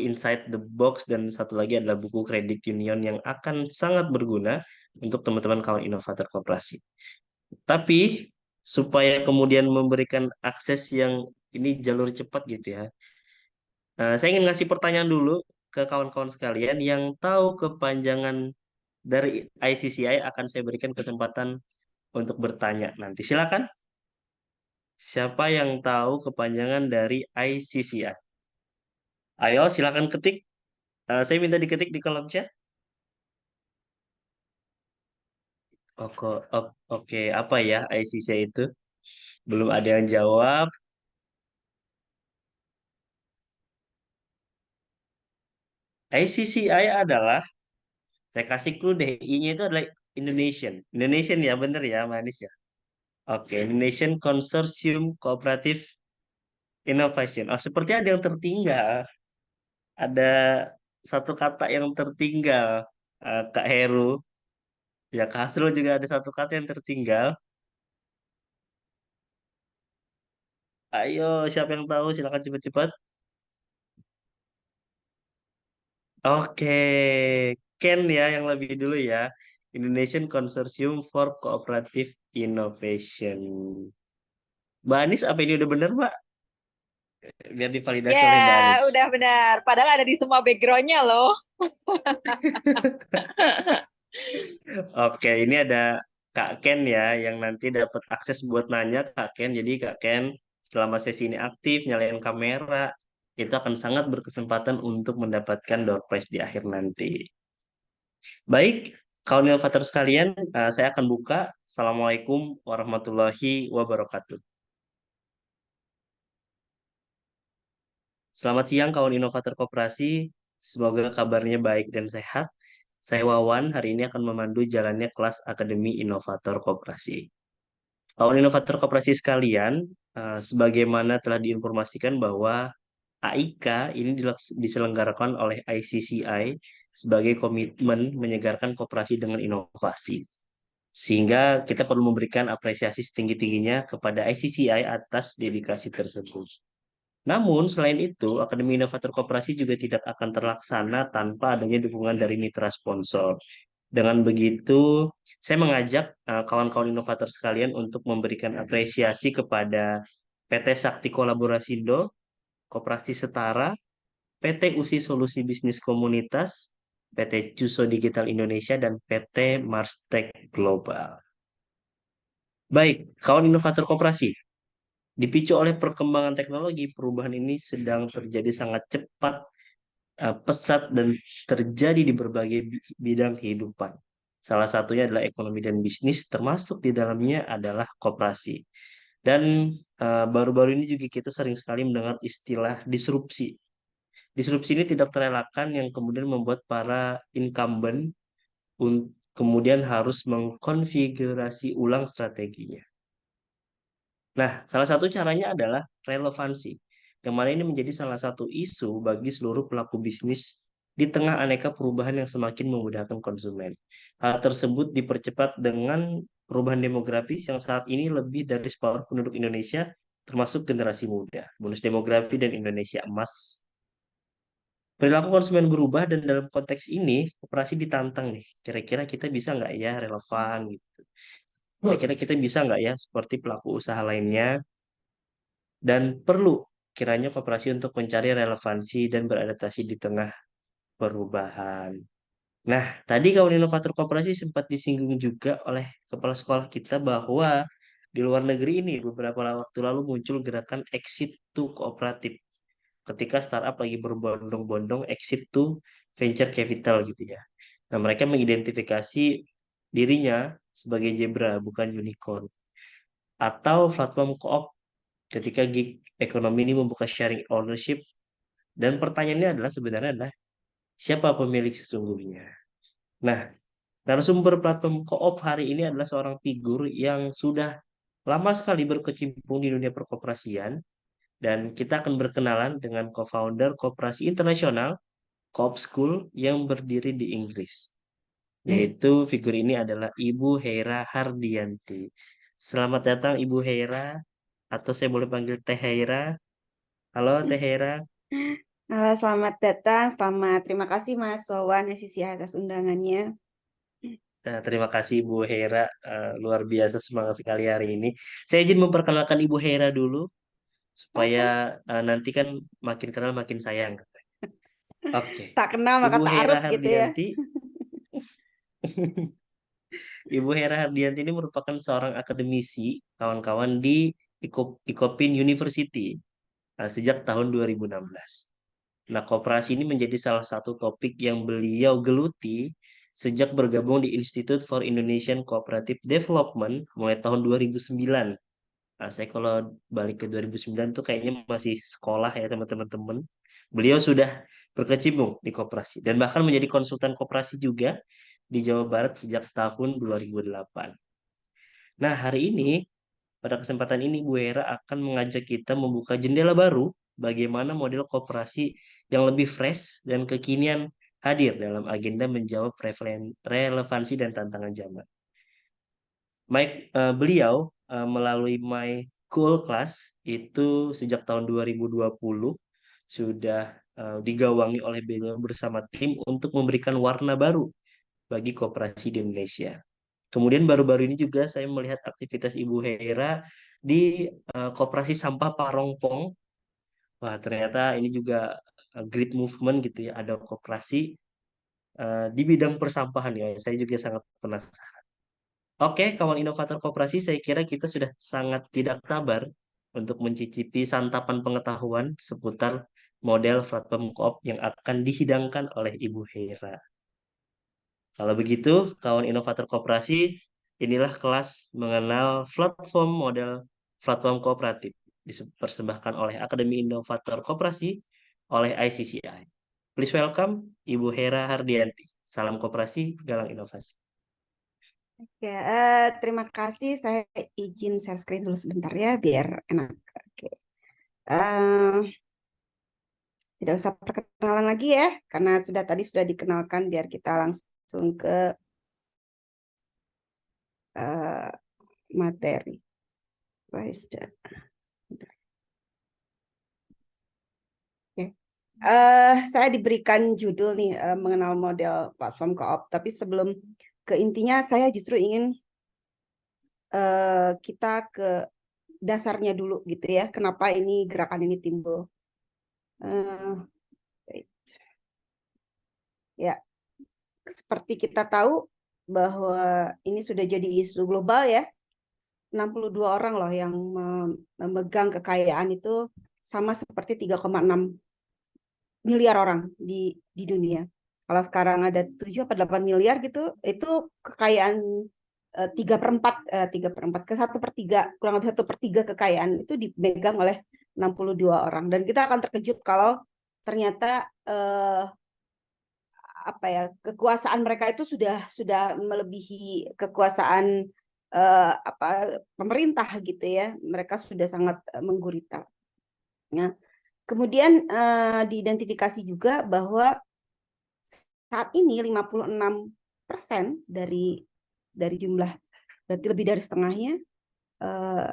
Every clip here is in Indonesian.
Inside the Box, dan satu lagi adalah buku Credit Union yang akan sangat berguna untuk teman-teman kawan inovator koperasi. Tapi supaya kemudian memberikan akses yang ini jalur cepat gitu ya. Saya ingin ngasih pertanyaan dulu ke kawan-kawan sekalian yang tahu kepanjangan dari ICCI, akan saya berikan kesempatan untuk bertanya nanti. Silakan. Siapa yang tahu kepanjangan dari ICCI? Ayo, silakan ketik. Saya minta diketik di kolom chat. Oke, apa ya ICCI itu? Belum ada yang jawab. ICCI adalah, saya kasih clue deh, I-nya itu adalah Indonesian. Indonesian ya, bener ya, manis ya. Oke, Indonesian Consortium Cooperative Innovation. Oh, seperti ada yang tertinggal. Ada satu kata yang tertinggal, Kak Heru. Ya, Kak Hasrul juga ada satu kata yang tertinggal. Ayo, siapa yang tahu? Silakan cepat-cepat. Oke, Ken ya yang lebih dulu ya. Indonesian Consortium for Cooperative Innovation. Mbak Anis, apa ini udah benar, Mbak? Biar divalidasi Ya, oleh Mbak Anis. udah benar. Padahal ada di semua backgroundnya loh. Oke, ini ada Kak Ken ya yang nanti dapat akses buat nanya Kak Ken. Jadi Kak Ken selama sesi ini aktif, nyalain kamera, itu akan sangat berkesempatan untuk mendapatkan door prize di akhir nanti. Baik, kawan inovator sekalian, saya akan buka. Assalamualaikum warahmatullahi wabarakatuh. Selamat siang kawan inovator koperasi. Semoga kabarnya baik dan sehat. Saya Wawan, hari ini akan memandu jalannya kelas Akademi Inovator Koperasi. Kawan inovator koperasi sekalian, sebagaimana telah diinformasikan bahwa AIK ini diselenggarakan oleh ICCI sebagai komitmen menyegarkan koperasi dengan inovasi. Sehingga kita perlu memberikan apresiasi setinggi-tingginya kepada ICCI atas dedikasi tersebut. Namun, selain itu, Akademi Inovator Koperasi juga tidak akan terlaksana tanpa adanya dukungan dari mitra sponsor. Dengan begitu, saya mengajak kawan-kawan inovator sekalian untuk memberikan apresiasi kepada PT Sakti Kolaborasindo, Koperasi Setara, PT USI Solusi Bisnis Komunitas, PT Cuso Digital Indonesia, dan PT Marstek Global. Baik, kawan inovator koperasi, dipicu oleh perkembangan teknologi, perubahan ini sedang terjadi sangat cepat, pesat, dan terjadi di berbagai bidang kehidupan. Salah satunya adalah ekonomi dan bisnis, termasuk di dalamnya adalah koperasi. Dan baru-baru ini juga kita sering sekali mendengar istilah disrupsi. Disrupsi ini tidak terelakkan yang kemudian membuat para incumbent kemudian harus mengkonfigurasi ulang strateginya. Nah, salah satu caranya adalah relevansi, yang mana ini menjadi salah satu isu bagi seluruh pelaku bisnis di tengah aneka perubahan yang semakin memudahkan konsumen. Hal tersebut dipercepat dengan perubahan demografis yang saat ini lebih dari separuh penduduk Indonesia, termasuk generasi muda. Bonus demografi dan Indonesia emas. Perilaku konsumen berubah dan dalam konteks ini, koperasi ditantang nih. Kira-kira kita bisa nggak ya relevan gitu. Kira-kira kita bisa nggak ya seperti pelaku usaha lainnya, dan perlu kiranya koperasi untuk mencari relevansi dan beradaptasi di tengah perubahan. Nah, tadi kawan inovator koperasi sempat disinggung juga oleh kepala sekolah kita bahwa di luar negeri ini beberapa waktu lalu muncul gerakan exit to kooperatif. Ketika startup lagi berbondong-bondong exit to venture capital gitu ya. Nah, mereka mengidentifikasi dirinya sebagai zebra, bukan unicorn. Atau platform koop ketika gig ekonomi ini membuka sharing ownership, dan pertanyaannya adalah sebenarnya adalah siapa pemilik sesungguhnya. Nah, narasumber platform koop hari ini adalah seorang figur yang sudah lama sekali berkecimpung di dunia perkoperasian, dan kita akan berkenalan dengan co-founder Koperasi Internasional Coop School yang berdiri di Inggris. Yaitu figur ini adalah Ibu Heira Hardianti. Selamat datang Ibu Heira, atau saya boleh panggil Teh Heira. Halo Teh Heira. Halo, selamat datang. Terima kasih Mas Wawan Sisi atas undangannya. Nah, terima kasih Ibu Hera. Luar biasa semangat sekali hari ini. Saya izin memperkenalkan Ibu Hera dulu supaya Oke. nanti kan makin kenal makin sayang. Oke, Tak kenal maka Ibu tak Hera aruf gitu ya. Hardianti. Ibu Hera Hardianti ini merupakan seorang akademisi kawan-kawan di Icopin University sejak tahun 2016. Nah, koperasi ini menjadi salah satu topik yang beliau geluti sejak bergabung di Institute for Indonesian Cooperative Development mulai tahun 2009. Nah, saya kalau balik ke 2009 tuh kayaknya masih sekolah ya teman-teman. Beliau sudah berkecimpung di koperasi dan bahkan menjadi konsultan koperasi juga di Jawa Barat sejak tahun 2008. Nah, hari ini pada kesempatan ini Bu Hera akan mengajak kita membuka jendela baru bagaimana model koperasi yang lebih fresh dan kekinian hadir dalam agenda menjawab relevansi dan tantangan zaman. Beliau melalui My Cool Class itu sejak tahun 2020 sudah digawangi oleh beliau bersama tim untuk memberikan warna baru bagi koperasi di Indonesia. Kemudian baru-baru ini juga saya melihat aktivitas Ibu Hera di Koperasi Sampah Parongpong. Wah, ternyata ini juga great movement gitu ya. Ada koperasi di bidang persampahan ya. Saya juga sangat penasaran. Oke, kawan inovator koperasi, saya kira kita sudah sangat tidak sabar untuk mencicipi santapan pengetahuan seputar model platform koop yang akan dihidangkan oleh Ibu Hera. Kalau begitu, kawan inovator koperasi, inilah kelas mengenal platform model platform kooperatif dipersembahkan oleh Akademi Inovator Koperasi oleh ICCI. Please welcome Ibu Hera Hardianti. Salam koperasi, galang inovasi. Ya, terima kasih. Saya izin share screen dulu sebentar ya, biar enak. Oke. Eh, Tidak usah perkenalan lagi ya, karena sudah dikenalkan. Biar kita langsung ke eh, materi. Where is the- Oke. Saya diberikan judul nih, mengenal model platform koop. Tapi sebelum ke intinya, saya justru ingin kita ke dasarnya dulu gitu ya. Kenapa ini gerakan ini timbul? Eh, wait. Ya, seperti kita tahu bahwa ini sudah jadi isu global ya. 62 orang loh yang memegang kekayaan itu, sama seperti 3,6 miliar orang di dunia. Kalau sekarang ada 7 atau 8 miliar gitu, itu kekayaan 3/4 ke 1/3, kurang lebih 1/3 kekayaan itu dipegang oleh 62 orang. Dan kita akan terkejut kalau ternyata apa ya, kekuasaan mereka itu sudah melebihi kekuasaan apa pemerintah gitu ya. Mereka sudah sangat menggurita. Nah, kemudian diidentifikasi juga bahwa saat ini 56% dari jumlah, berarti lebih dari setengahnya, eh,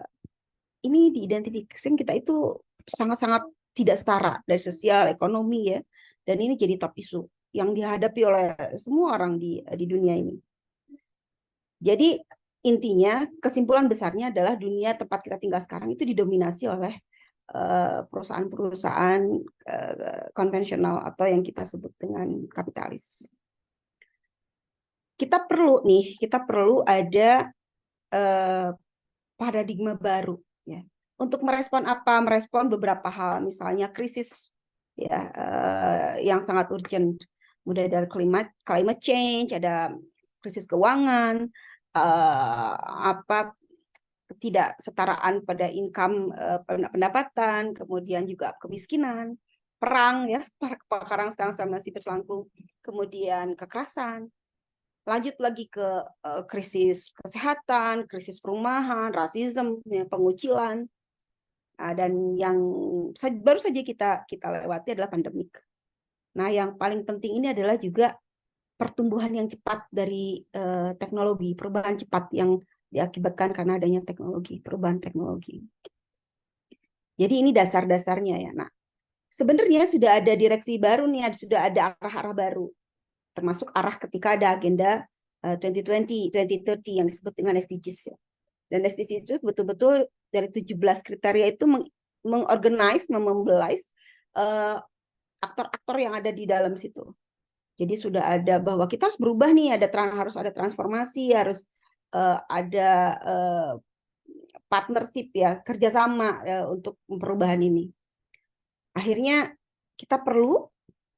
ini diidentifikasi kita itu sangat-sangat tidak setara dari sosial ekonomi ya, dan ini jadi top isu yang dihadapi oleh semua orang di dunia ini. Jadi intinya kesimpulan besarnya adalah dunia tempat kita tinggal sekarang itu didominasi oleh perusahaan-perusahaan konvensional atau yang kita sebut dengan kapitalis. Kita perlu ada paradigma baru ya. Untuk merespon apa? Merespon beberapa hal, misalnya krisis ya, yang sangat urgent, mulai dari climate change, ada krisis keuangan, apa ketidaksetaraan pada income, pendapatan, kemudian juga kemiskinan, perang ya, sekarang masih berlangsung, kemudian kekerasan. Lanjut lagi ke krisis kesehatan, krisis perumahan, rasisme, ya, pengucilan, dan yang baru saja kita lewati adalah pandemik. Nah, yang paling penting ini adalah juga pertumbuhan yang cepat dari teknologi, perubahan cepat yang diakibatkan karena adanya teknologi, perubahan teknologi. Jadi ini dasar-dasarnya ya. Nah, sebenarnya sudah ada direksi baru nih, sudah ada arah-arah baru, termasuk arah ketika ada agenda 2020, 2030 yang disebut dengan SDGs ya. Dan SDGs itu betul-betul dari 17 kriteria itu mengorganize, memobilize aktor-aktor yang ada di dalam situ. Jadi sudah ada bahwa kita harus berubah nih, harus ada transformasi, harus ada partnership ya, kerjasama untuk perubahan ini. Akhirnya kita perlu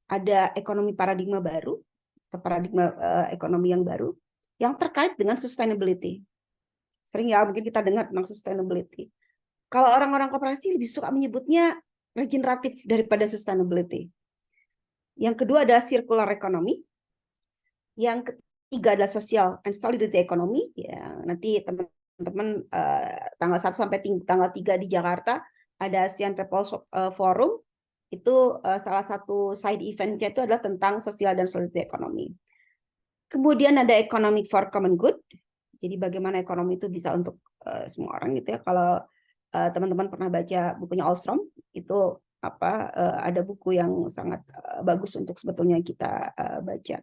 ada ekonomi paradigma baru, atau paradigma ekonomi yang baru, yang terkait dengan sustainability. Sering ya mungkin kita dengar tentang sustainability. Kalau orang-orang koperasi lebih suka menyebutnya regeneratif daripada sustainability. Yang kedua adalah circular economy. Yang ketiga adalah social and solidarity economy. Ya, nanti teman-teman tanggal 1 sampai tanggal 3 di Jakarta ada ASEAN People's Forum. Itu salah satu side event-nya itu adalah tentang sosial dan solidarity economy. Kemudian ada economic for common good. Jadi bagaimana ekonomi itu bisa untuk semua orang gitu ya. Kalau teman-teman pernah baca bukunya Ostrom, itu ada buku yang sangat bagus untuk sebetulnya kita baca.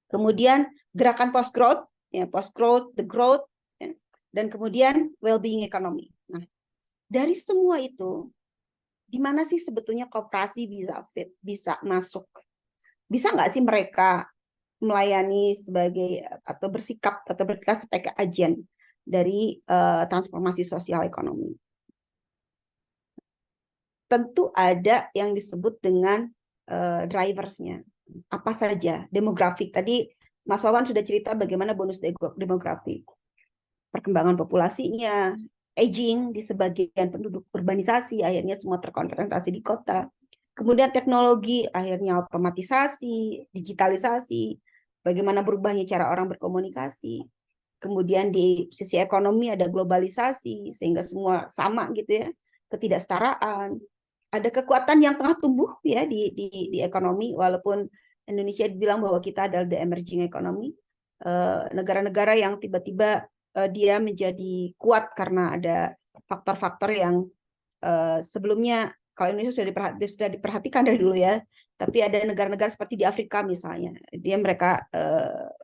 Kemudian gerakan post growth, ya, post growth, the growth, ya, dan kemudian well-being economy. Nah, dari semua itu, di mana sih sebetulnya koperasi bisa masuk? Bisa nggak sih mereka melayani sebagai atau bersikap atau bertindak sebagai agen dari transformasi sosial ekonomi? Tentu ada yang disebut dengan driversnya. Apa saja? Demografik. Tadi Mas Wawan sudah cerita bagaimana bonus demografi. Perkembangan populasinya, aging di sebagian penduduk urbanisasi, akhirnya semua terkonsentrasi di kota. Kemudian teknologi, akhirnya otomatisasi, digitalisasi, bagaimana berubahnya cara orang berkomunikasi. Kemudian di sisi ekonomi ada globalisasi, sehingga semua sama gitu ya, ketidaksetaraan. Ada kekuatan yang tengah tumbuh ya di ekonomi, walaupun Indonesia dibilang bahwa kita adalah the emerging economy, negara-negara yang tiba-tiba dia menjadi kuat karena ada faktor-faktor yang sebelumnya kalau Indonesia sudah diperhatikan dari dulu ya, tapi ada negara-negara seperti di Afrika misalnya, mereka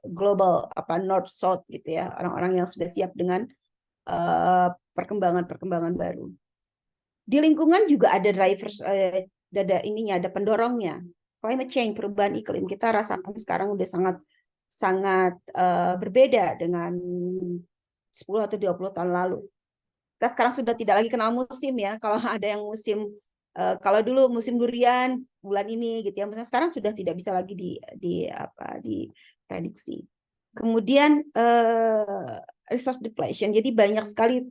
global North South gitu ya, orang-orang yang sudah siap dengan perkembangan-perkembangan baru. Di lingkungan juga ada drivers, ada pendorongnya. Climate change, perubahan iklim, kita rasakan sekarang udah sangat berbeda dengan 10 atau 20 tahun lalu. Kita sekarang sudah tidak lagi kenal musim ya. Kalau ada yang musim, kalau dulu musim durian bulan ini gitu ya, misalnya sekarang sudah tidak bisa lagi diprediksi. Kemudian resource depletion, jadi banyak sekali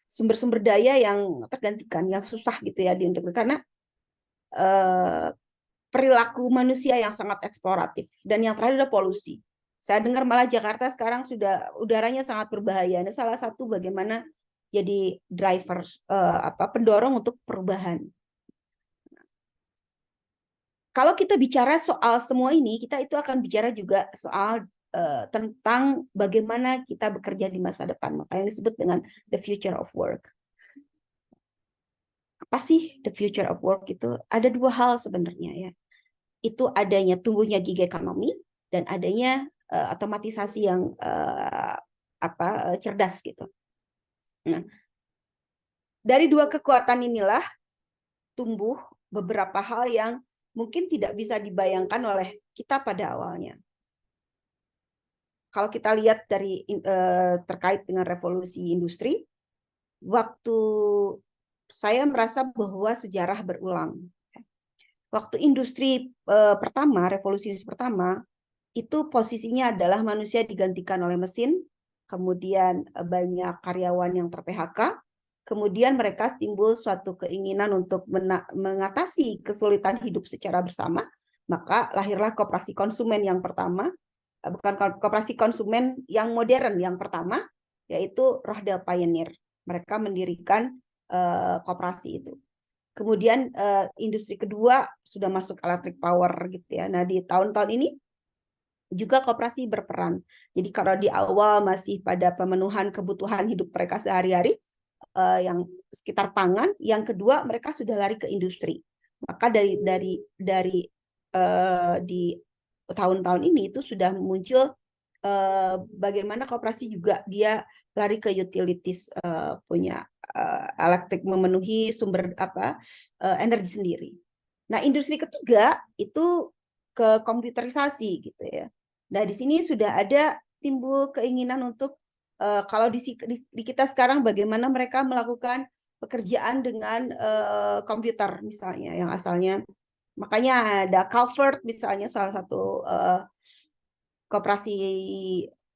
sumber-sumber daya yang tergantikan, yang susah gitu ya karena perilaku manusia yang sangat eksploratif. Dan yang terakhir adalah polusi. Saya dengar malah Jakarta sekarang sudah udaranya sangat berbahaya. Ini salah satu bagaimana jadi driver pendorong untuk perubahan. Kalau kita bicara soal semua ini, kita itu akan bicara juga soal tentang bagaimana kita bekerja di masa depan. Makanya disebut dengan the future of work. Apa sih the future of work itu? Ada dua hal sebenarnya ya. Itu adanya tumbuhnya gig economy dan adanya otomatisasi yang cerdas gitu. Nah, dari dua kekuatan inilah tumbuh beberapa hal yang mungkin tidak bisa dibayangkan oleh kita pada awalnya. Kalau kita lihat dari terkait dengan revolusi industri, waktu saya merasa bahwa sejarah berulang. Waktu industri pertama, revolusi industri pertama, itu posisinya adalah manusia digantikan oleh mesin, kemudian banyak karyawan yang ter-PHK, kemudian mereka timbul suatu keinginan untuk mengatasi kesulitan hidup secara bersama, maka lahirlah koperasi konsumen yang pertama, bukan koperasi konsumen yang modern yang pertama, yaitu Rohdel Pioneer. Mereka mendirikan koperasi itu. Kemudian industri kedua sudah masuk electric power gitu ya. Nah, di tahun-tahun ini juga koperasi berperan. Jadi kalau di awal masih pada pemenuhan kebutuhan hidup mereka sehari-hari, yang sekitar pangan, yang kedua mereka sudah lari ke industri. Maka dari di tahun-tahun ini itu sudah muncul bagaimana koperasi juga dia lari ke utilities, punya elektrik, memenuhi sumber energi sendiri. Nah, industri ketiga itu ke komputerisasi gitu ya. Nah, di sini sudah ada timbul keinginan untuk kalau di kita sekarang bagaimana mereka melakukan pekerjaan dengan komputer misalnya yang asalnya, makanya ada Calvert misalnya, salah satu koperasi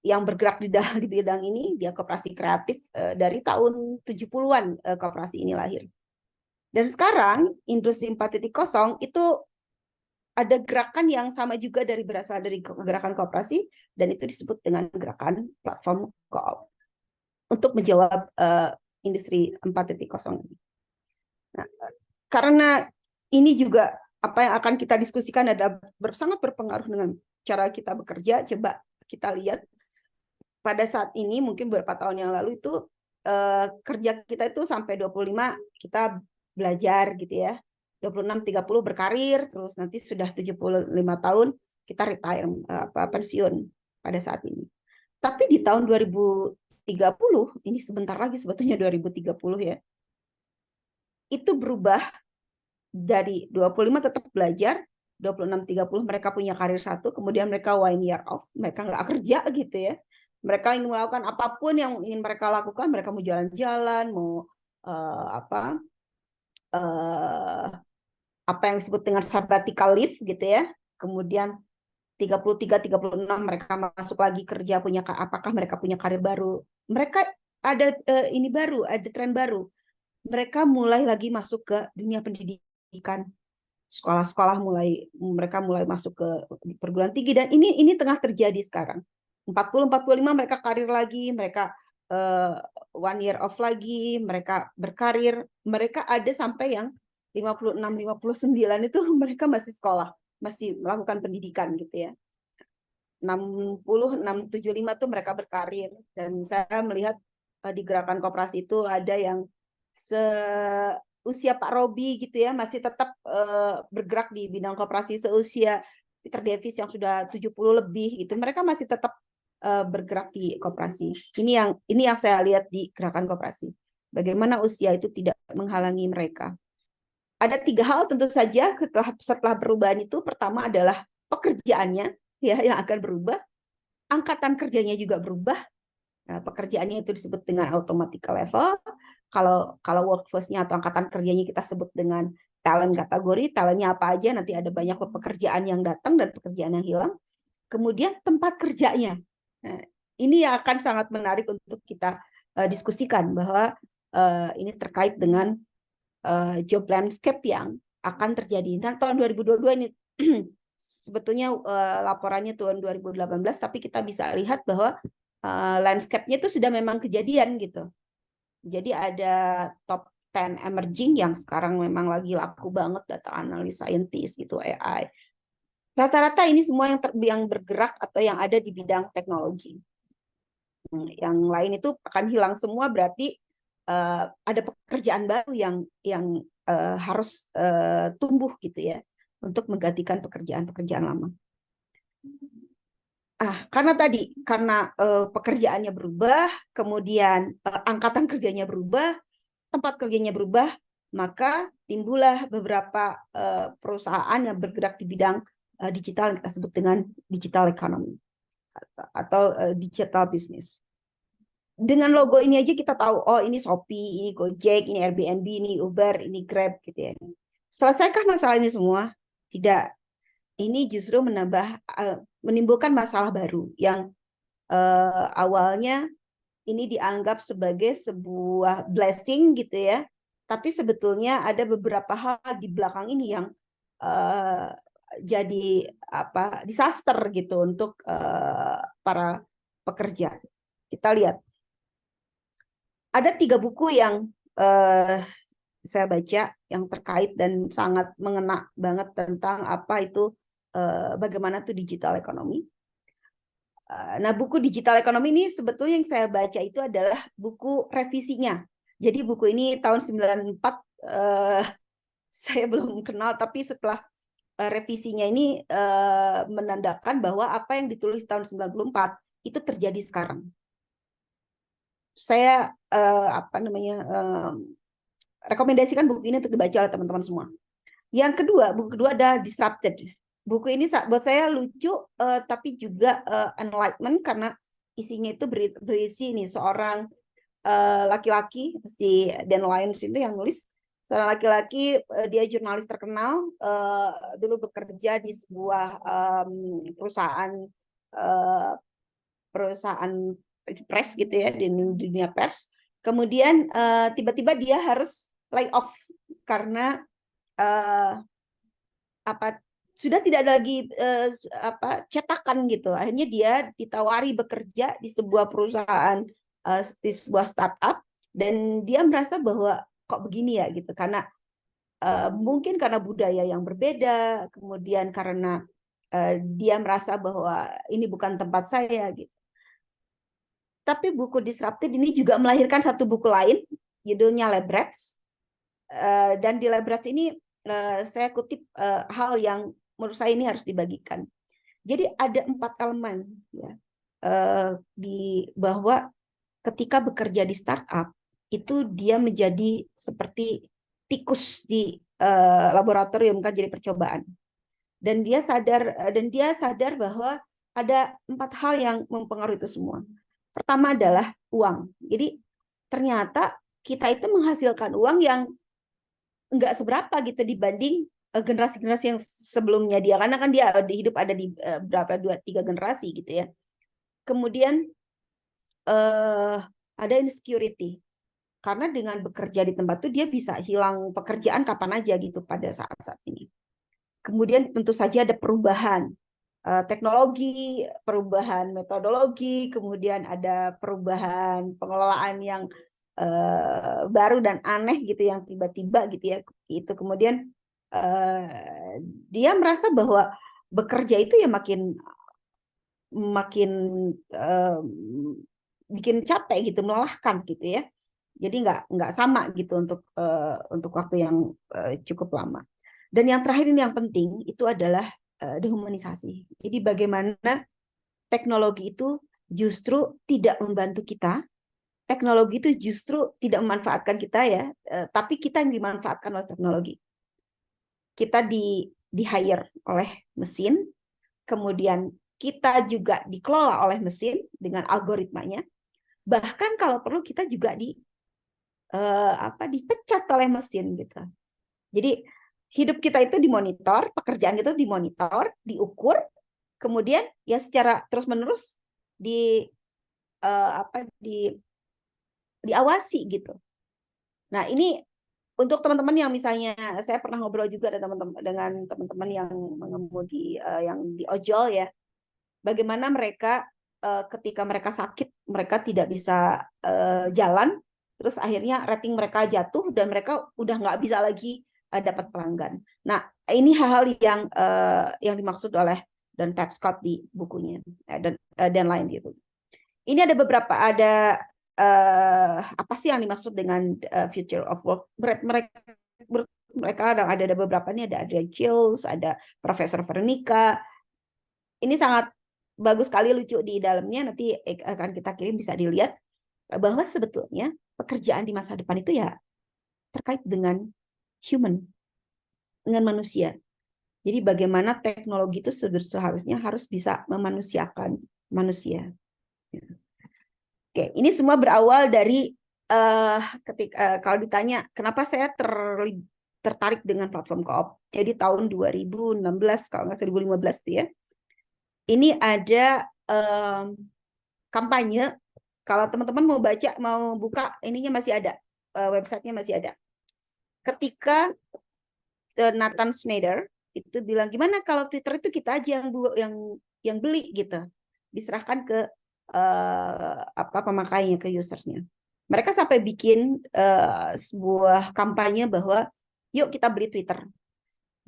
yang bergerak di bidang ini, dia koperasi kreatif dari tahun 70-an koperasi ini lahir. Dan sekarang industri 4.0 itu ada gerakan yang sama juga berasal dari gerakan koperasi, dan itu disebut dengan gerakan platform co-op untuk menjawab industri 4.0 ini. Nah, karena ini juga apa yang akan kita diskusikan adalah sangat berpengaruh dengan cara kita bekerja. Coba kita lihat pada saat ini, mungkin beberapa tahun yang lalu itu kerja kita itu sampai 25 kita belajar gitu ya. 26-30 berkarir, terus nanti sudah 75 tahun kita retire, pensiun pada saat ini. Tapi di tahun 2030, ini sebentar lagi sebetulnya 2030 ya, itu berubah dari 25 tetap belajar, 26-30 mereka punya karir satu, kemudian mereka 1 year off, mereka nggak kerja gitu ya. Mereka ingin melakukan apapun yang ingin mereka lakukan, mereka mau jalan-jalan, mau apa yang disebut dengan sabbatical leave gitu ya. Kemudian 33-36 mereka masuk lagi kerja, apakah mereka punya karir baru. Mereka ada ini baru, ada tren baru. Mereka mulai lagi masuk ke dunia pendidikan. Sekolah-sekolah mereka mulai masuk ke perguruan tinggi, dan ini tengah terjadi sekarang. 40-45 mereka karir lagi, mereka 1 year off lagi, mereka berkarir, mereka ada sampai yang 56-59 itu mereka masih sekolah, masih melakukan pendidikan gitu ya. 60-675 tuh mereka berkarir, dan saya melihat di gerakan koperasi itu ada yang seusia Pak Robi gitu ya, masih tetap bergerak di bidang koperasi, seusia Peter Davis yang sudah 70 lebih gitu. Mereka masih tetap bergerak di koperasi. Ini yang saya lihat di gerakan koperasi. Bagaimana usia itu tidak menghalangi mereka. Ada 3 hal tentu saja setelah perubahan itu. Pertama adalah pekerjaannya ya yang akan berubah. Angkatan kerjanya juga berubah. Nah, pekerjaannya itu disebut dengan automatical level. Kalau workforce-nya atau angkatan kerjanya kita sebut dengan talent kategori, talentnya apa aja, nanti ada banyak pekerjaan yang datang dan pekerjaan yang hilang. Kemudian tempat kerjanya. Nah, ini yang akan sangat menarik untuk kita diskusikan, bahwa ini terkait dengan job landscape yang akan terjadi. Nah, tahun 2022 ini sebetulnya laporannya tahun 2018, tapi kita bisa lihat bahwa landscape-nya itu sudah memang kejadian gitu. Jadi ada top 10 emerging yang sekarang memang lagi laku banget, data analis scientist gitu, AI. Rata-rata ini semua yang bergerak atau yang ada di bidang teknologi. Yang lain itu akan hilang semua, berarti ada pekerjaan baru yang harus tumbuh gitu ya, untuk menggantikan pekerjaan-pekerjaan lama. Karena pekerjaannya berubah, kemudian angkatan kerjanya berubah, tempat kerjanya berubah, maka timbullah beberapa perusahaan yang bergerak di bidang digital yang kita sebut dengan digital economy atau digital business. Dengan logo ini aja kita tahu, oh ini Shopee, ini Gojek, ini Airbnb, ini Uber, ini Grab gitu ya. Selesaikah masalah ini semua? Tidak. Ini justru menimbulkan masalah baru yang awalnya ini dianggap sebagai sebuah blessing gitu ya. Tapi sebetulnya ada beberapa hal di belakang ini yang jadi disaster gitu untuk para pekerja. Kita lihat. Ada 3 buku yang saya baca yang terkait dan sangat mengena banget tentang apa itu bagaimana tuh digital economy. Nah, buku digital economy ini sebetulnya yang saya baca itu adalah buku revisinya Jadi buku ini tahun 94 saya belum kenal, tapi setelah revisinya ini menandakan bahwa apa yang ditulis tahun 94 itu terjadi sekarang. Saya rekomendasikan buku ini untuk dibaca oleh teman-teman semua. Yang kedua, buku kedua adalah Disrupted. Buku ini buat saya lucu, tapi juga enlightenment karena isinya itu berisi ini seorang laki-laki, si Dan Lyons itu yang nulis. Seorang laki-laki, dia jurnalis terkenal, dulu bekerja di sebuah perusahaan press gitu ya, di dunia pers. Kemudian tiba-tiba dia harus lay off karena sudah tidak ada lagi cetakan gitu. Akhirnya dia ditawari bekerja di sebuah perusahaan, di sebuah startup, dan dia merasa bahwa kok begini ya gitu, karena mungkin karena budaya yang berbeda, kemudian karena dia merasa bahwa ini bukan tempat saya gitu. Tapi buku Disrupted ini juga melahirkan satu buku lain, judulnya Lab Rats. Dan di Lab Rats ini saya kutip hal yang menurut saya ini harus dibagikan. Jadi ada 4 elemen ya, bahwa ketika bekerja di startup itu dia menjadi seperti tikus di laboratorium, kan, jadi percobaan. Dan dia sadar bahwa ada 4 hal yang mempengaruhi itu semua. Pertama adalah uang. Jadi ternyata kita itu menghasilkan uang yang enggak seberapa gitu dibanding generasi-generasi yang sebelumnya dia, karena kan dia hidup ada di berapa 2-3 generasi gitu ya. Kemudian ada insecurity, karena dengan bekerja di tempat itu dia bisa hilang pekerjaan kapan aja gitu pada saat-saat ini. Kemudian tentu saja ada perubahan teknologi, perubahan metodologi, kemudian ada perubahan pengelolaan yang baru dan aneh gitu, yang tiba-tiba gitu ya. Itu kemudian dia merasa bahwa bekerja itu ya makin bikin capek gitu, melelahkan gitu ya. Jadi nggak sama gitu untuk waktu yang cukup lama. Dan yang terakhir ini yang penting itu adalah dehumanisasi. Jadi bagaimana teknologi itu justru tidak membantu kita, teknologi itu justru tidak memanfaatkan kita ya, tapi kita yang dimanfaatkan oleh teknologi. Kita di hire oleh mesin, kemudian kita juga dikelola oleh mesin dengan algoritmanya. Bahkan kalau perlu kita juga dipecat oleh mesin gitu. Jadi hidup kita itu dimonitor, pekerjaan kita dimonitor, diukur, kemudian ya secara terus-menerus diawasi gitu. Nah, ini untuk teman-teman yang misalnya, saya pernah ngobrol juga dengan teman-teman yang mengemudi yang di ojol ya. Bagaimana mereka ketika mereka sakit, mereka tidak bisa jalan, terus akhirnya rating mereka jatuh dan mereka udah nggak bisa lagi dapat pelanggan. Nah, ini hal-hal yang dimaksud oleh Dan Tapscott di bukunya dan lain gitu. Ini ada beberapa apa sih yang dimaksud dengan future of work? Mereka ada beberapa, ini ada Adrian Chiles, ada Profesor Veronica. Ini sangat bagus sekali, lucu di dalamnya, nanti akan kita kirim, bisa dilihat bahwa sebetulnya pekerjaan di masa depan itu ya terkait dengan human, dengan manusia. Jadi bagaimana teknologi itu seharusnya harus bisa memanusiakan manusia. Oke, ini semua berawal dari kalau ditanya kenapa saya tertarik dengan platform Co-op. Jadi tahun 2016 kalau nggak 2015 ya. Ini ada kampanye. Kalau teman-teman mau baca, mau buka, ininya masih ada, websitenya masih ada. Ketika Nathan Schneider itu bilang, gimana kalau Twitter itu kita aja yang beli gitu, diserahkan ke pemakainya, ke usersnya. Mereka sampai bikin sebuah kampanye bahwa yuk kita beli Twitter.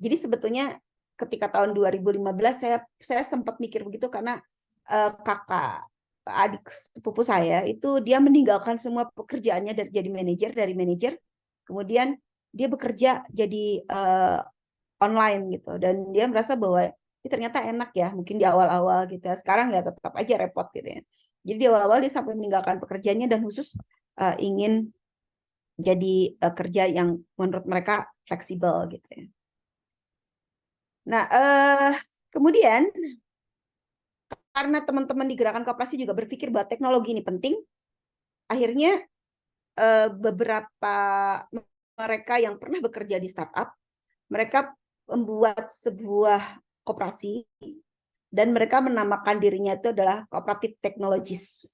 Jadi sebetulnya ketika tahun 2015 saya sempat mikir begitu karena kakak adik sepupu saya itu dia meninggalkan semua pekerjaannya dari manajer, kemudian dia bekerja jadi online gitu, dan dia merasa bahwa ini ternyata enak ya, mungkin di awal-awal gitu ya, sekarang ya tetap aja repot gitu ya. Jadi di awal-awal dia sampai meninggalkan pekerjaannya dan khusus ingin jadi kerja yang menurut mereka fleksibel gitu ya. Nah, kemudian karena teman-teman di gerakan koperasi juga berpikir bahwa teknologi ini penting, akhirnya beberapa mereka yang pernah bekerja di startup, mereka membuat sebuah koperasi dan mereka menamakan dirinya itu adalah Cooperative Technologies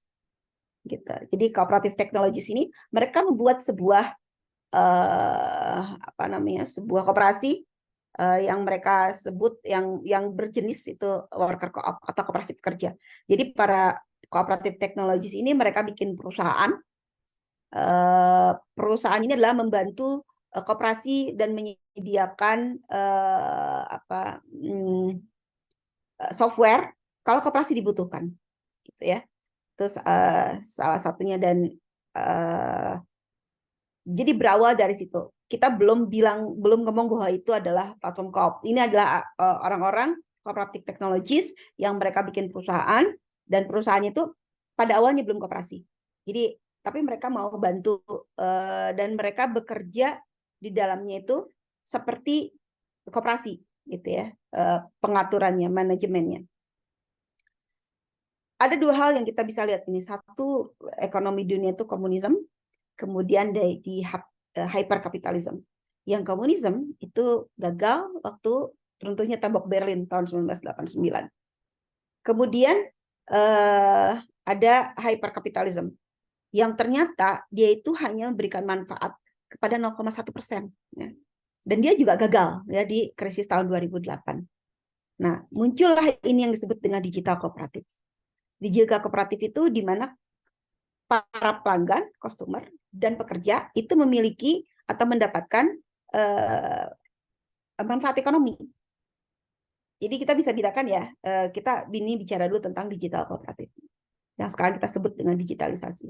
gitu. Jadi Cooperative Technologies ini mereka membuat sebuah sebuah koperasi yang mereka sebut yang berjenis itu worker co-op atau koperasi pekerja. Jadi para Cooperative Technologies ini mereka bikin perusahaan. Perusahaan ini adalah membantu koperasi dan menyediakan software kalau koperasi dibutuhkan, gitu ya. Terus salah satunya dan jadi berawal dari situ. Kita belum ngomong bahwa itu adalah platform co-op. Ini adalah orang-orang cooperative technologies yang mereka bikin perusahaan, dan perusahaannya itu pada awalnya belum koperasi. Jadi tapi mereka mau bantu dan mereka bekerja di dalamnya itu seperti koperasi gitu ya, pengaturannya, manajemennya. Ada dua hal yang kita bisa lihat ini. Satu, ekonomi dunia itu komunisme, kemudian di hyperkapitalisme. Yang komunisme itu gagal waktu runtuhnya tembok Berlin tahun 1989. Kemudian ada hyperkapitalisme yang ternyata dia itu hanya memberikan manfaat kepada 0,1%. Ya. Dan dia juga gagal ya di krisis tahun 2008. Nah, muncullah ini yang disebut dengan digital kooperatif. Digital kooperatif itu di mana para pelanggan, customer, dan pekerja itu memiliki atau mendapatkan manfaat ekonomi. Jadi kita bisa bedakan ya, kita ini bicara dulu tentang digital kooperatif, yang sekarang kita sebut dengan digitalisasi.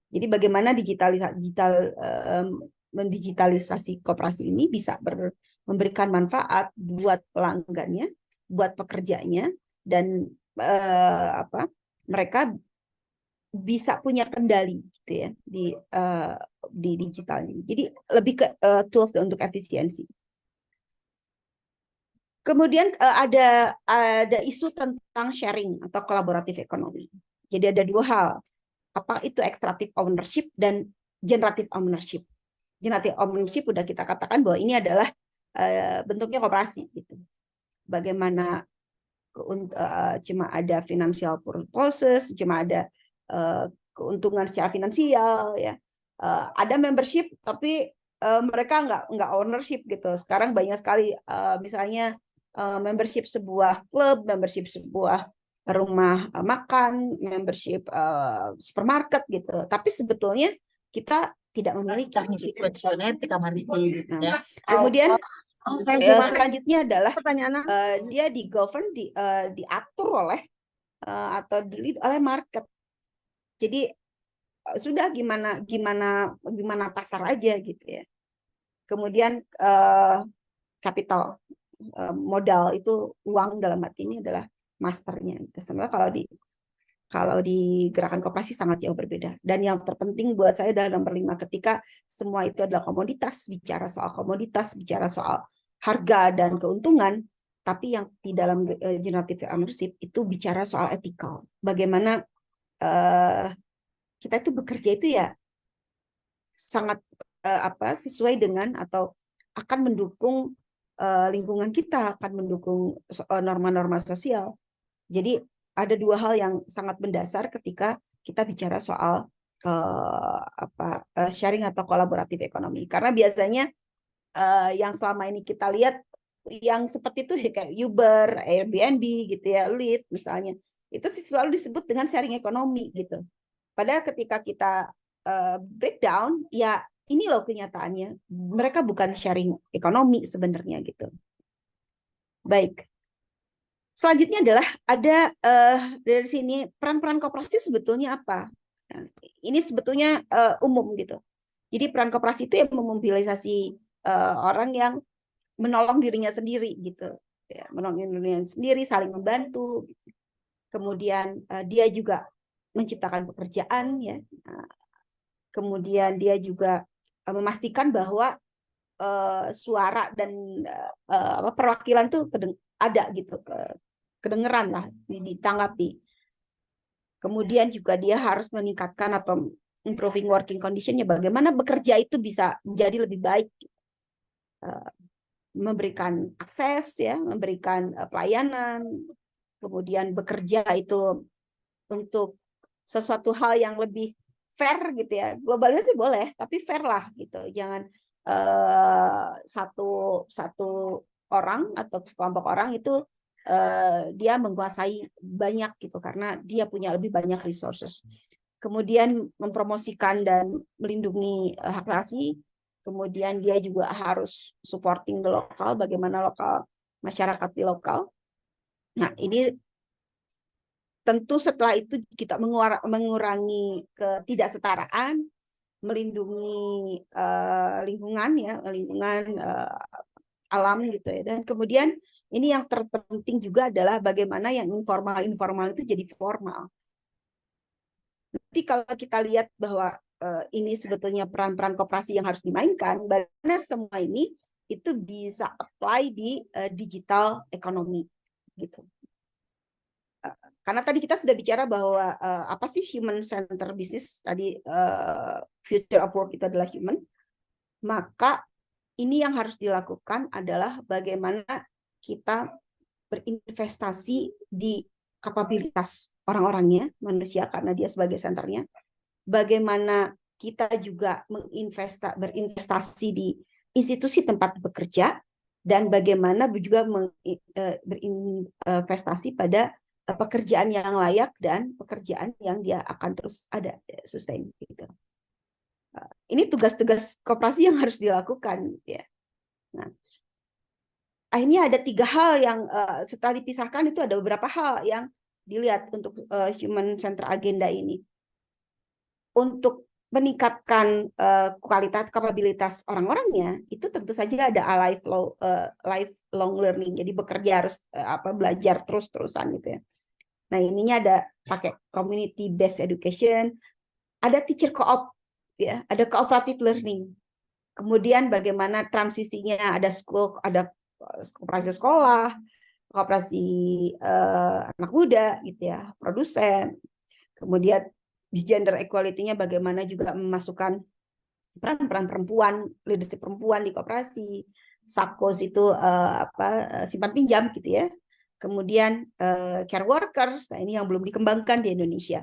Jadi bagaimana mendigitalisasi koperasi ini bisa memberikan manfaat buat pelanggannya, buat pekerjanya, dan mereka bisa punya kendali gitu ya di digital ini. Jadi lebih ke tools untuk efisiensi. Kemudian ada isu tentang sharing atau kolaboratif ekonomi. Jadi ada dua hal. Apa itu extractive ownership dan generative ownership. Generative ownership udah kita katakan bahwa ini adalah bentuknya koperasi gitu. Bagaimana cuma ada financial purposes, cuma ada keuntungan secara finansial ya. Ada membership tapi mereka nggak ownership gitu. Sekarang banyak sekali misalnya membership sebuah klub, membership sebuah rumah makan, membership supermarket gitu. Tapi sebetulnya kita tidak memiliki. Nah, kemudian selanjutnya adalah dia di-govern, diatur oleh atau di-lead oleh market. Jadi sudah gimana pasar aja gitu ya. Kemudian kapital, modal itu uang dalam arti ini adalah masternya. Sebenarnya kalau di gerakan koperasi sangat jauh berbeda. Dan yang terpenting buat saya adalah nomor 5, ketika semua itu adalah komoditas, bicara soal harga dan keuntungan, tapi yang di dalam generative ownership itu bicara soal ethical. Bagaimana kita itu bekerja itu ya sangat sesuai dengan atau akan mendukung lingkungan kita, akan mendukung norma-norma sosial. Jadi ada dua hal yang sangat mendasar ketika kita bicara soal sharing atau kolaboratif ekonomi. Karena biasanya yang selama ini kita lihat yang seperti itu kayak Uber, Airbnb gitu ya, Lyft misalnya, itu selalu disebut dengan sharing ekonomi gitu. Padahal ketika kita breakdown, ya ini loh kenyataannya. Mereka bukan sharing ekonomi sebenarnya gitu. Baik. Selanjutnya adalah ada dari sini peran-peran koperasi sebetulnya apa? Nah, ini sebetulnya umum gitu. Jadi peran koperasi itu yang memobilisasi orang yang menolong dirinya sendiri gitu. Ya, menolong dirinya sendiri, saling membantu. Kemudian dia juga menciptakan pekerjaan ya. Nah, kemudian dia juga memastikan bahwa suara dan perwakilan tuh ada gitu, kedengeran lah, ditanggapi. Kemudian juga dia harus meningkatkan atau improving working condition-nya, bagaimana bekerja itu bisa menjadi lebih baik, memberikan akses ya, memberikan pelayanan, kemudian bekerja itu untuk sesuatu hal yang lebih fair gitu ya. Globalisasi boleh, tapi fair lah gitu. Jangan satu orang atau sekelompok orang itu dia menguasai banyak gitu karena dia punya lebih banyak resources. Kemudian mempromosikan dan melindungi hak asasi. Kemudian dia juga harus supporting the lokal, bagaimana lokal masyarakat di lokal. Nah, ini tentu setelah itu kita mengurangi ketidaksetaraan, melindungi lingkungan ya, lingkungan alam gitu ya. Dan kemudian ini yang terpenting juga adalah bagaimana yang informal itu jadi formal. Nanti kalau kita lihat bahwa ini sebetulnya peran-peran koperasi yang harus dimainkan, bagaimana semua ini itu bisa apply di digital ekonomi gitu. Karena tadi kita sudah bicara bahwa apa sih human center business, tadi future of work itu adalah human, maka ini yang harus dilakukan adalah bagaimana kita berinvestasi di kapabilitas orang-orangnya, manusia karena dia sebagai senternya, bagaimana kita juga berinvestasi di institusi tempat bekerja, dan bagaimana juga berinvestasi pada pekerjaan yang layak dan pekerjaan yang dia akan terus ada sustain gitu. Ini tugas-tugas koperasi yang harus dilakukan ya. Nah, akhirnya ada 3 hal yang setelah dipisahkan itu ada beberapa hal yang dilihat untuk human center agenda ini. Untuk meningkatkan kualitas kapabilitas orang-orangnya itu tentu saja ada lifelong learning. Jadi bekerja harus belajar terus-terusan gitu ya. Nah, ininya ada pakai community based education, ada teacher co-op ya, ada cooperative learning. Kemudian bagaimana transisinya, ada koperasi sekolah, koperasi anak muda gitu ya, produsen. Kemudian di gender equality-nya bagaimana juga memasukkan peran-peran perempuan, leadership perempuan di koperasi, SAPKOS itu simpan pinjam gitu ya. Kemudian care workers, nah ini yang belum dikembangkan di Indonesia.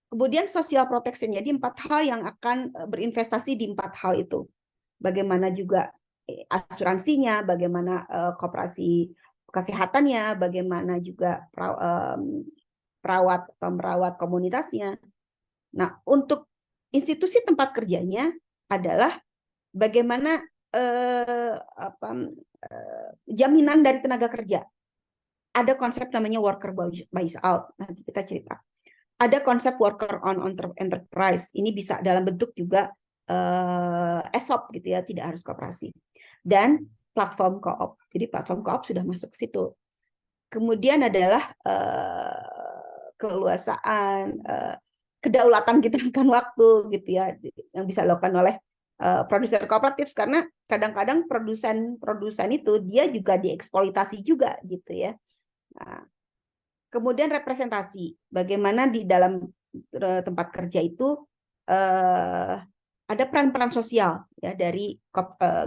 Kemudian social protection, jadi 4 hal yang akan berinvestasi di 4 hal itu. Bagaimana juga asuransinya, bagaimana koperasi kesehatannya, bagaimana juga perawat atau merawat komunitasnya. Nah, untuk institusi tempat kerjanya adalah bagaimana jaminan dari tenaga kerja. Ada konsep namanya worker buys out, nanti kita cerita. Ada konsep worker on enterprise, ini bisa dalam bentuk juga ESOP gitu ya, tidak harus koperasi. Dan platform co-op, jadi platform co-op sudah masuk ke situ. Kemudian adalah keleluasaan, kedaulatan kita akan waktu gitu ya, yang bisa dilakukan oleh produsen kooperatif, karena kadang-kadang produsen itu dia juga dieksploitasi juga gitu ya. Nah, kemudian representasi, bagaimana di dalam tempat kerja itu ada peran-peran sosial ya dari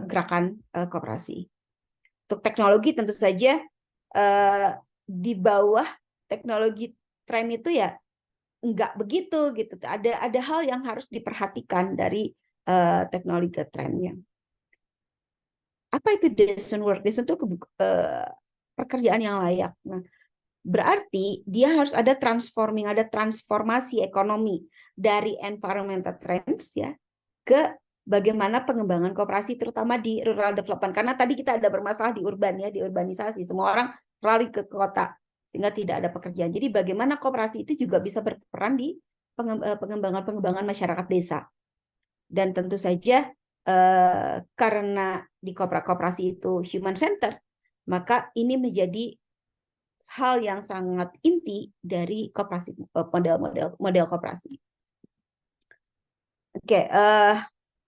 gerakan koperasi. Untuk teknologi tentu saja di bawah teknologi tren itu ya enggak begitu gitu. Ada hal yang harus diperhatikan dari teknologi trennya. Apa itu decent work? Decent itu pekerjaan yang layak. Nah, berarti dia harus ada transformasi ekonomi dari environmental trends ya ke bagaimana pengembangan koperasi terutama di rural development. Karena tadi kita ada bermasalah di urban ya, di urbanisasi. Semua orang lari ke kota. sehingga tidak ada pekerjaan. Jadi bagaimana koperasi itu juga bisa berperan di pengembangan masyarakat desa. Dan tentu saja karena di koperasi itu human center, maka ini menjadi hal yang sangat inti dari koperasi, model koperasi. Oke,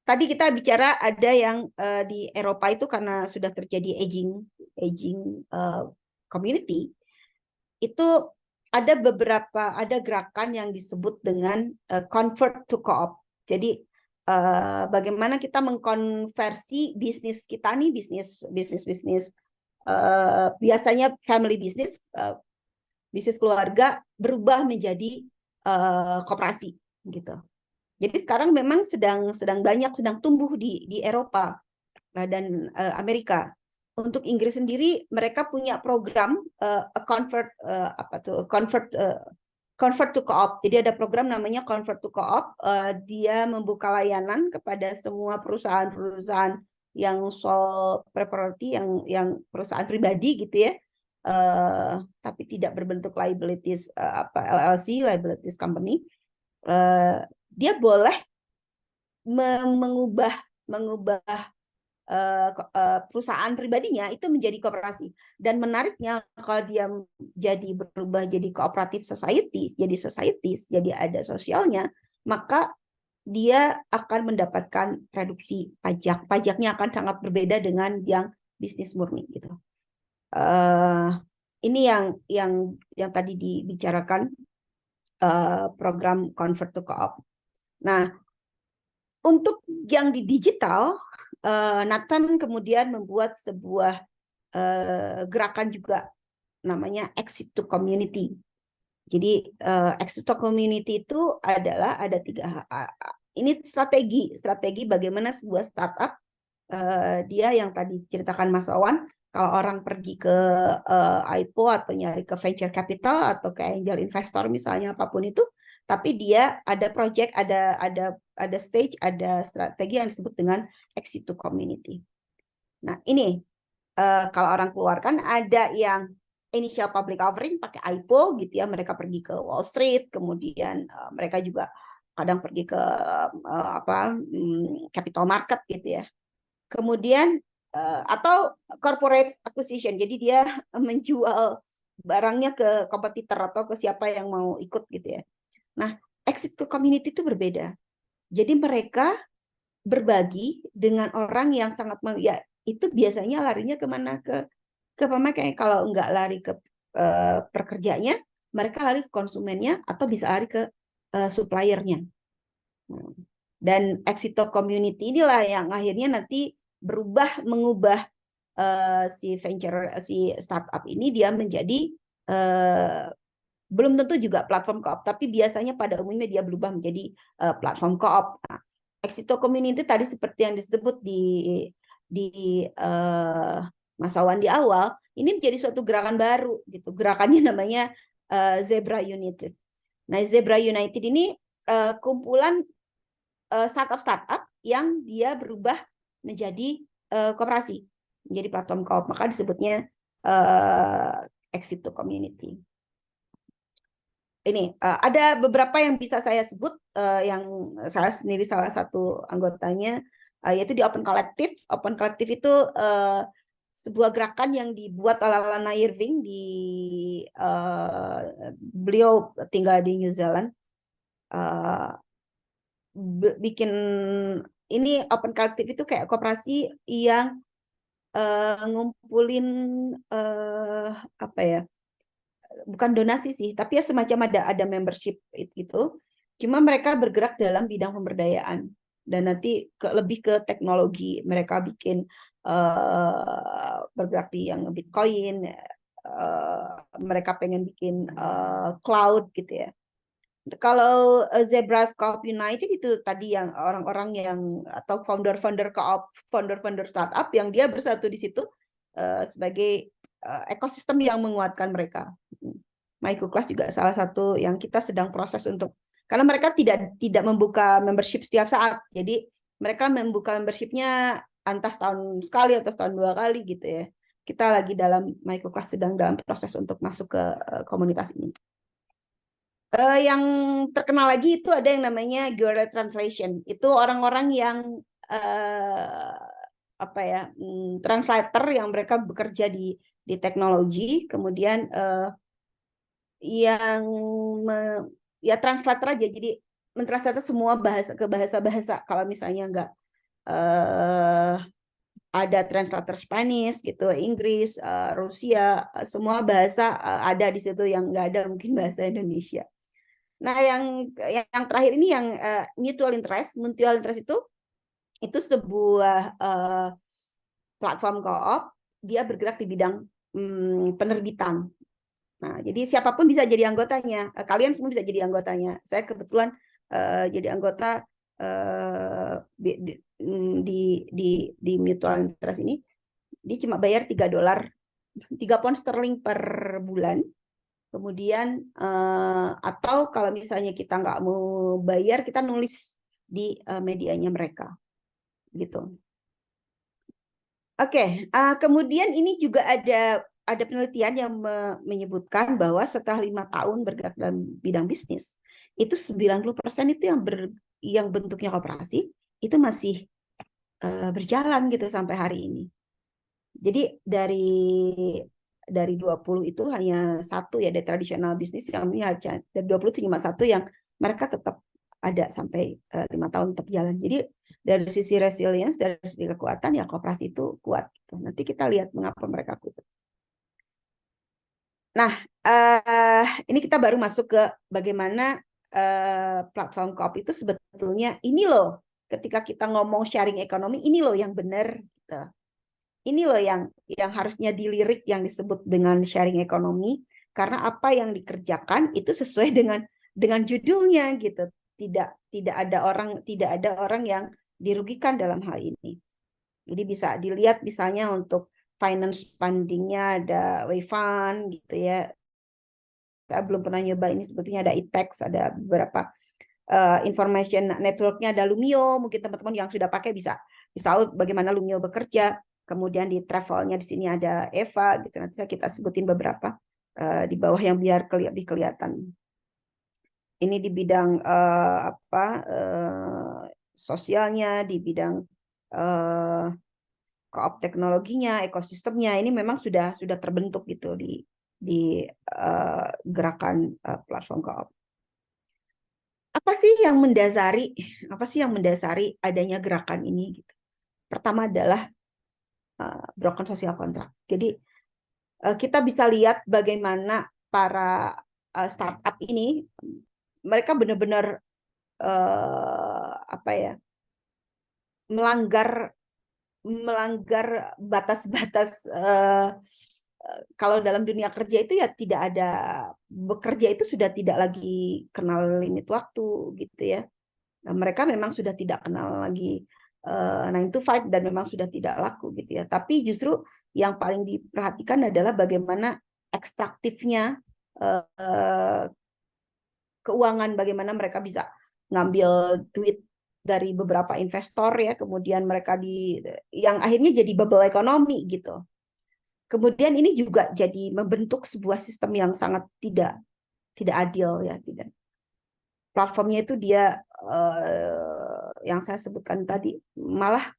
tadi kita bicara ada yang di Eropa itu karena sudah terjadi aging community, itu ada gerakan yang disebut dengan convert to co-op. Jadi bagaimana kita mengkonversi bisnis kita nih, bisnis biasanya family business, bisnis keluarga berubah menjadi koperasi gitu. Jadi sekarang memang sedang tumbuh di Eropa dan Amerika. Untuk Inggris sendiri mereka punya program convert to co-op. Jadi ada program namanya convert to co-op. Dia membuka layanan kepada semua perusahaan-perusahaan yang sole property, yang perusahaan pribadi gitu ya. Tapi tidak berbentuk liabilities LLC, liabilities company. Dia boleh mengubah perusahaan pribadinya itu menjadi koperasi. Dan menariknya kalau dia berubah jadi cooperative society, jadi ada sosialnya, maka dia akan mendapatkan reduksi pajak. Pajaknya akan sangat berbeda dengan yang bisnis murni gitu. Ini yang tadi dibicarakan program Convert to Co-op. Nah, untuk yang di digital, Nathan kemudian membuat sebuah gerakan juga namanya Exit to Community. Jadi Exit to Community itu adalah ada ini strategi bagaimana sebuah startup, dia yang tadi ceritakan Mas Wawan, kalau orang pergi ke IPO atau nyari ke venture capital atau ke angel investor misalnya apapun itu, tapi dia ada project, ada stage, ada strategi yang disebut dengan exit to community. Nah ini kalau orang keluarkan ada yang initial public offering pakai IPO gitu ya, mereka pergi ke Wall Street, kemudian mereka juga kadang pergi ke capital market gitu ya. Kemudian atau corporate acquisition, jadi dia menjual barangnya ke kompetitor atau ke siapa yang mau ikut gitu ya. Nah, exit to community itu berbeda. Jadi mereka berbagi dengan orang yang sangat ya itu biasanya larinya kemana, ke pemakai. Kalau nggak lari ke pekerjanya, mereka lari ke konsumennya atau bisa lari ke suppliernya. Dan exit to community inilah yang akhirnya nanti mengubah si startup ini dia menjadi belum tentu juga platform co-op, tapi biasanya pada umumnya dia berubah menjadi platform co-op. Nah, exit to community tadi seperti yang disebut di Mas Wawan di awal, ini menjadi suatu gerakan baru gitu. Gerakannya namanya Zebra United. Nah, Zebra United ini kumpulan startup yang dia berubah menjadi koperasi, menjadi platform co-op, maka disebutnya exit to community. Ini ada beberapa yang bisa saya sebut, yang saya sendiri salah satu anggotanya, yaitu di Open Collective. Open Collective itu sebuah gerakan yang dibuat oleh Lana Irving, beliau tinggal di New Zealand. Bikin ini Open Collective itu kayak koperasi yang ngumpulin apa ya, bukan donasi sih, tapi ya semacam ada membership itu. Cuma mereka bergerak dalam bidang pemberdayaan dan nanti lebih ke teknologi. Mereka bikin bergerak di yang Bitcoin, mereka pengen bikin cloud gitu ya. Kalau Zebra Co-op United itu tadi yang orang-orang yang atau founder co-op, founder startup yang dia bersatu di situ sebagai ekosistem yang menguatkan mereka. Maiku Class juga salah satu yang kita sedang proses untuk, karena mereka tidak membuka membership setiap saat. Jadi mereka membuka membershipnya entah setahun sekali atau setahun 2 kali gitu ya. kita lagi dalam Microclass sedang dalam proses untuk masuk ke komunitas ini. Yang terkenal lagi itu ada yang namanya Guerrilla Translation. Itu orang-orang yang translator yang mereka bekerja di teknologi, kemudian yang ya translator aja, jadi mentranslate semua bahasa ke bahasa-bahasa. Kalau misalnya nggak ada translator Spanish gitu, Inggris, Rusia, semua bahasa ada di situ, yang nggak ada mungkin bahasa Indonesia. Nah, yang terakhir ini yang mutual interest. Mutual interest itu sebuah platform co-op, dia bergerak di bidang penerbitan. Nah, jadi siapapun bisa jadi anggotanya. Kalian semua bisa jadi anggotanya. Saya kebetulan jadi anggota di mutual interest ini. Dia cuma bayar $3, 3 pound sterling per bulan. Kemudian atau kalau misalnya kita nggak mau bayar, kita nulis di medianya mereka, gitu. Oke, kemudian ini juga ada penelitian yang menyebutkan bahwa setelah 5 tahun bergerak dalam bidang bisnis, itu 90% itu yang bentuknya koperasi itu masih berjalan gitu sampai hari ini. Jadi dari 20 itu hanya satu ya, dari tradisional bisnis yang dari 20 itu cuma satu yang mereka tetap ada sampai 5 tahun tetap jalan. Jadi dari sisi resilience, dari sisi kekuatan ya koperasi itu kuat. Gitu. Nanti kita lihat mengapa mereka kuat. Nah, ini kita baru masuk ke bagaimana platform co-op itu sebetulnya ini loh. Ketika kita ngomong sharing ekonomi, ini loh yang benar. Gitu. Ini loh yang harusnya dilirik yang disebut dengan sharing ekonomi, karena apa yang dikerjakan itu sesuai dengan judulnya gitu. Tidak ada orang yang dirugikan dalam hal ini. Jadi bisa dilihat misalnya untuk finance fundingnya ada Wayfund gitu ya. Saya belum pernah nyoba ini, sebetulnya ada ITEX, ada beberapa information networknya, ada Lumio. Mungkin teman-teman yang sudah pakai bisa tahu bagaimana Lumio bekerja. Kemudian di travelnya di sini ada Eva gitu. Nanti kita sebutin beberapa di bawah yang biar lebih kelihatan. Ini di bidang sosialnya, di bidang co-op teknologinya, ekosistemnya. Ini memang sudah terbentuk gitu di gerakan platform co-op. Apa sih yang mendasari adanya gerakan ini gitu. Pertama adalah broken social contract. Jadi kita bisa lihat bagaimana para startup ini mereka benar-benar melanggar batas-batas kalau dalam dunia kerja itu ya tidak ada, bekerja itu sudah tidak lagi kenal limit waktu gitu ya. Nah, mereka memang sudah tidak kenal lagi 9 to 5 dan memang sudah tidak laku gitu ya. Tapi justru yang paling diperhatikan adalah bagaimana ekstraktifnya keuangan, bagaimana mereka bisa ngambil duit dari beberapa investor ya, kemudian mereka yang akhirnya jadi bubble ekonomi gitu. Kemudian ini juga jadi membentuk sebuah sistem yang sangat tidak adil ya, tidak. Platformnya itu dia yang saya sebutkan tadi malah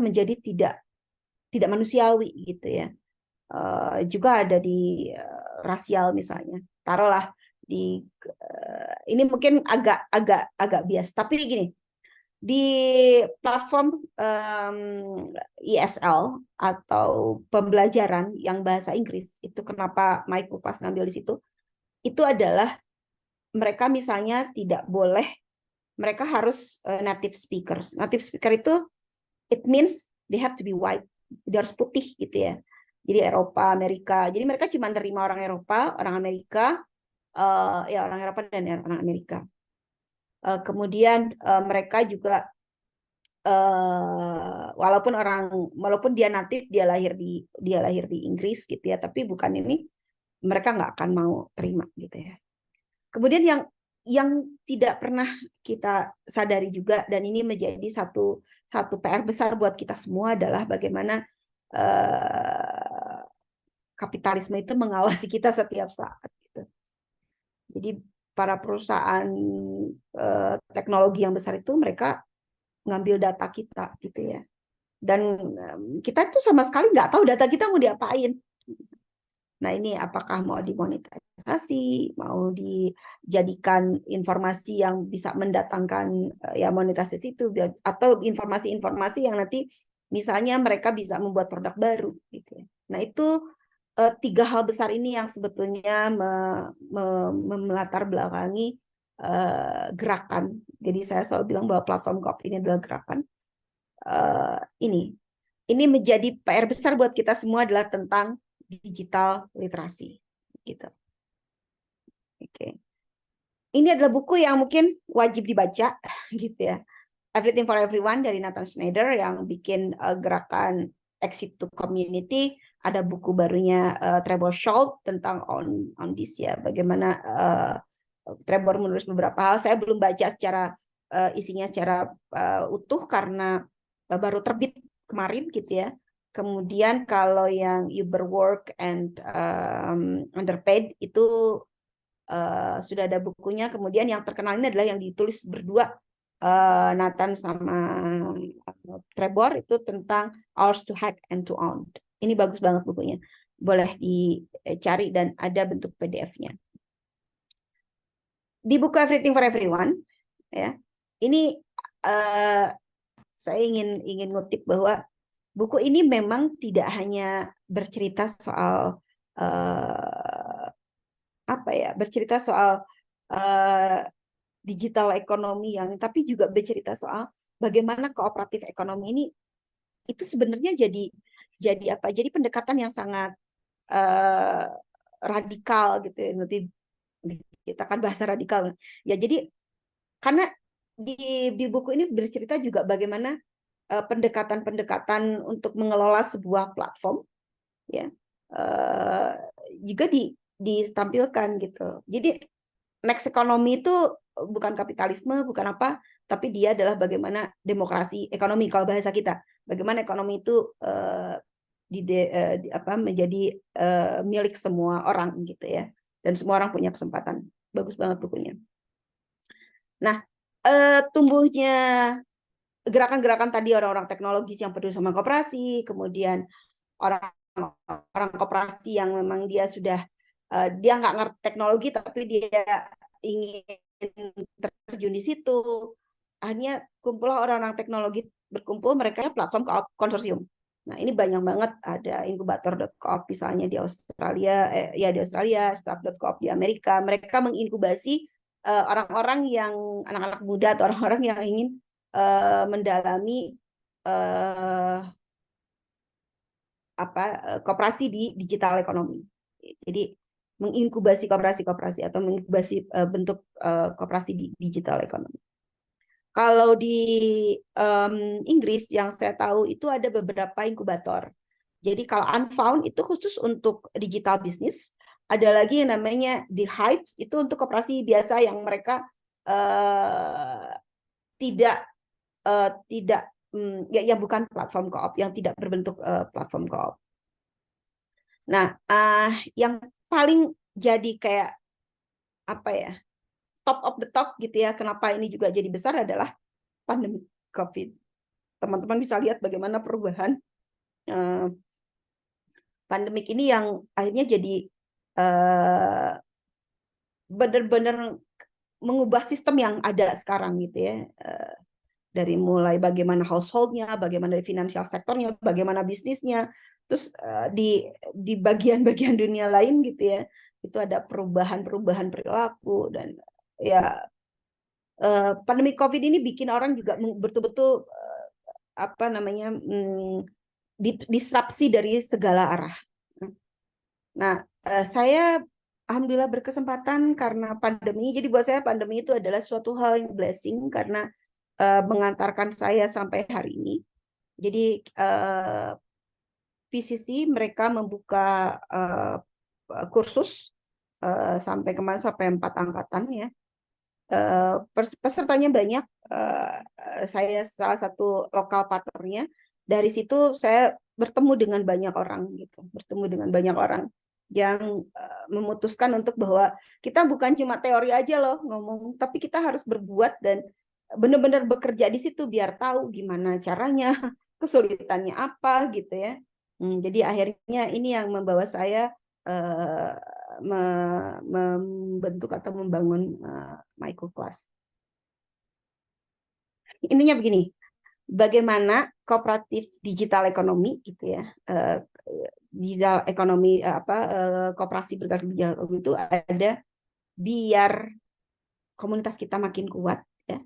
menjadi tidak manusiawi gitu ya. Juga ada di rasial misalnya. Taruhlah di ini mungkin agak bias, tapi gini. Di platform ESL atau pembelajaran yang bahasa Inggris, itu kenapa Microclass ngambil di situ, itu adalah mereka misalnya tidak boleh, mereka harus native speakers. Native speaker itu, it means they have to be white, dia harus putih gitu ya. Jadi Eropa, Amerika, jadi mereka cuma nerima orang Eropa, orang Amerika, orang Eropa dan orang Amerika. Kemudian mereka juga walaupun dia natif, dia lahir di Inggris gitu ya, tapi bukan ini, mereka nggak akan mau terima gitu ya. Kemudian yang yang tidak pernah kita sadari juga, dan ini menjadi satu PR besar buat kita semua, adalah bagaimana kapitalisme itu mengawasi kita setiap saat gitu. Jadi para perusahaan teknologi yang besar itu mereka ngambil data kita gitu ya. Dan kita itu sama sekali nggak tahu data kita mau diapain. Nah, ini apakah mau dimonetisasi, mau dijadikan informasi yang bisa mendatangkan ya monetisasi itu, atau informasi-informasi yang nanti misalnya mereka bisa membuat produk baru gitu ya. Nah, itu tiga hal besar ini yang sebetulnya melatar belakangi gerakan. Jadi saya selalu bilang bahwa platform co-op ini adalah gerakan. Ini menjadi PR besar buat kita semua, adalah tentang digital literasi gitu. Oke. Ini adalah buku yang mungkin wajib dibaca gitu ya. Everything for Everyone dari Nathan Schneider yang bikin gerakan Exit to Community. Ada buku barunya Trevor Schultz tentang on this ya. Bagaimana Trevor menulis beberapa hal. Saya belum baca secara isinya secara utuh karena baru terbit kemarin gitu ya. Kemudian kalau yang Overwork and Underpaid itu sudah ada bukunya. Kemudian yang terkenal ini adalah yang ditulis berdua Nathan sama Trevor, itu tentang Ours to Hack and to Own. Ini bagus banget bukunya. Boleh dicari dan ada bentuk PDF-nya. Di buku Everything for Everyone ya. Ini saya ingin ngutip bahwa buku ini memang tidak hanya bercerita soal bercerita soal digital ekonomi tapi juga bercerita soal bagaimana kooperatif ekonomi ini itu sebenarnya jadi pendekatan yang sangat radikal gitu ya. Nanti kita kan bahasa radikal ya. Jadi karena di buku ini bercerita juga bagaimana pendekatan-pendekatan untuk mengelola sebuah platform ya juga ditampilkan gitu. Jadi next economy itu bukan kapitalisme, bukan apa, tapi dia adalah bagaimana demokrasi ekonomi kalau bahasa kita. Bagaimana ekonomi itu menjadi milik semua orang gitu ya. Dan semua orang punya kesempatan. Bagus banget bukunya. Nah, tumbuhnya gerakan-gerakan tadi orang-orang teknologis yang peduli sama koperasi, kemudian orang koperasi yang memang dia sudah dia nggak ngerti teknologi tapi dia ingin terjun di situ. Akhirnya kumpullah orang-orang teknologi berkumpul, mereka platform konsorsium. Nah, ini banyak banget, ada inkubator.coop misalnya di Australia, di Australia, startup.coop di Amerika. Mereka menginkubasi orang-orang yang anak-anak muda atau orang-orang yang ingin mendalami koperasi di digital ekonomi. Jadi menginkubasi koperasi atau menginkubasi bentuk koperasi di digital ekonomi. Kalau di Inggris yang saya tahu itu ada beberapa inkubator. Jadi kalau Unfound itu khusus untuk digital business. Ada lagi yang namanya The Hives, itu untuk koperasi biasa yang mereka tidak yang bukan platform co-op, yang tidak berbentuk platform co-op. Nah, yang paling jadi kayak top of the top gitu ya, kenapa ini juga jadi besar adalah pandemi COVID. Teman-teman bisa lihat bagaimana perubahan pandemik ini yang akhirnya jadi benar-benar mengubah sistem yang ada sekarang gitu ya. Dari mulai bagaimana household-nya, bagaimana dari financial sektornya, bagaimana bisnisnya, terus di bagian-bagian dunia lain gitu ya, itu ada perubahan perilaku. Dan ya pandemi COVID ini bikin orang juga betul-betul disrupsi dari segala arah. Nah, saya alhamdulillah berkesempatan karena pandemi. Jadi buat saya pandemi itu adalah suatu hal yang blessing karena mengantarkan saya sampai hari ini. Jadi PCC mereka membuka kursus sampai kemarin sampai 4 angkatan ya. Pesertanya banyak. Saya salah satu lokal partnernya. Dari situ saya bertemu dengan banyak orang gitu, bertemu dengan banyak orang yang memutuskan untuk bahwa kita bukan cuma teori aja loh ngomong, tapi kita harus berbuat dan benar-benar bekerja di situ biar tahu gimana caranya, kesulitannya apa gitu ya. Jadi akhirnya ini yang membawa saya membentuk atau membangun micro class. Intinya begini, bagaimana kooperatif digital ekonomi gitu ya, digital ekonomi koperasi bergerak digital ekonomi itu ada biar komunitas kita makin kuat ya,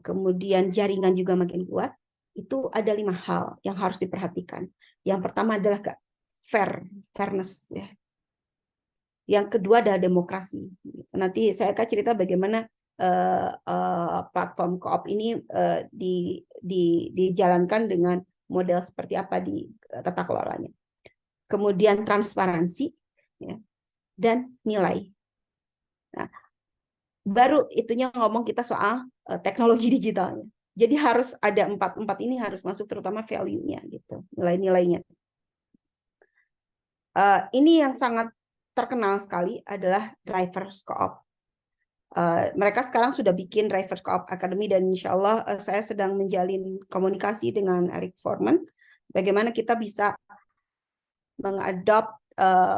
kemudian jaringan juga makin kuat. Itu ada 5 hal yang harus diperhatikan. Yang pertama adalah fairness ya. Yang kedua adalah demokrasi. Nanti saya akan cerita bagaimana platform co-op ini dijalankan dengan model seperti apa di tata kelolanya. Kemudian transparansi ya, dan nilai. Nah, baru itunya ngomong kita soal teknologi digitalnya. Jadi harus ada empat ini harus masuk, terutama value-nya gitu, nilai-nilainya. Ini yang sangat terkenal sekali adalah Drivers Co-op. Mereka sekarang sudah bikin Drivers Co-op Academy dan insya Allah saya sedang menjalin komunikasi dengan Eric Forman bagaimana kita bisa mengadop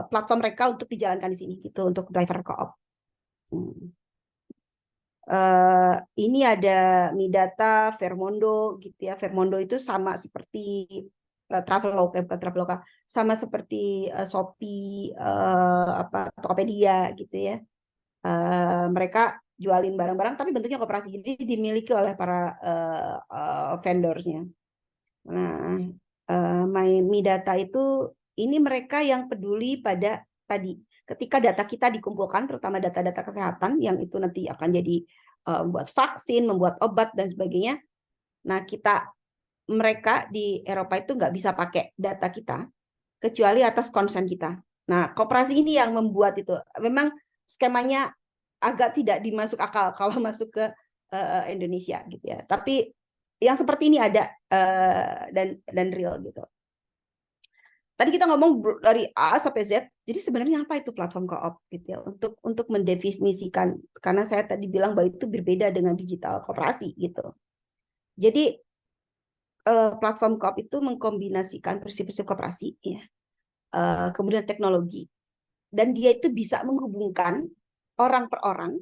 platform mereka untuk dijalankan di sini gitu untuk Driver Co-op. Ini ada Midata, Fairmondo gitu ya. Fairmondo itu sama seperti Traveloka, sama seperti Shopee, Tokopedia gitu ya. Mereka jualin barang-barang tapi bentuknya koperasi, jadi dimiliki oleh para vendornya. Nah, Midata itu ini mereka yang peduli pada tadi ketika data kita dikumpulkan, terutama data-data kesehatan yang itu nanti akan jadi membuat vaksin, membuat obat dan sebagainya. Nah, mereka di Eropa itu nggak bisa pakai data kita kecuali atas konsen kita. Nah, koperasi ini yang membuat itu. Memang skemanya agak tidak dimasuk akal kalau masuk ke Indonesia gitu ya. Tapi yang seperti ini ada dan real gitu. Tadi kita ngomong dari A sampai Z, jadi sebenarnya apa itu platform co-op gitu ya? Untuk mendefinisikan, karena saya tadi bilang bahwa itu berbeda dengan digital koperasi gitu. Jadi platform co-op itu mengkombinasikan prinsip-prinsip koperasi ya, kemudian teknologi, dan dia itu bisa menghubungkan orang per orang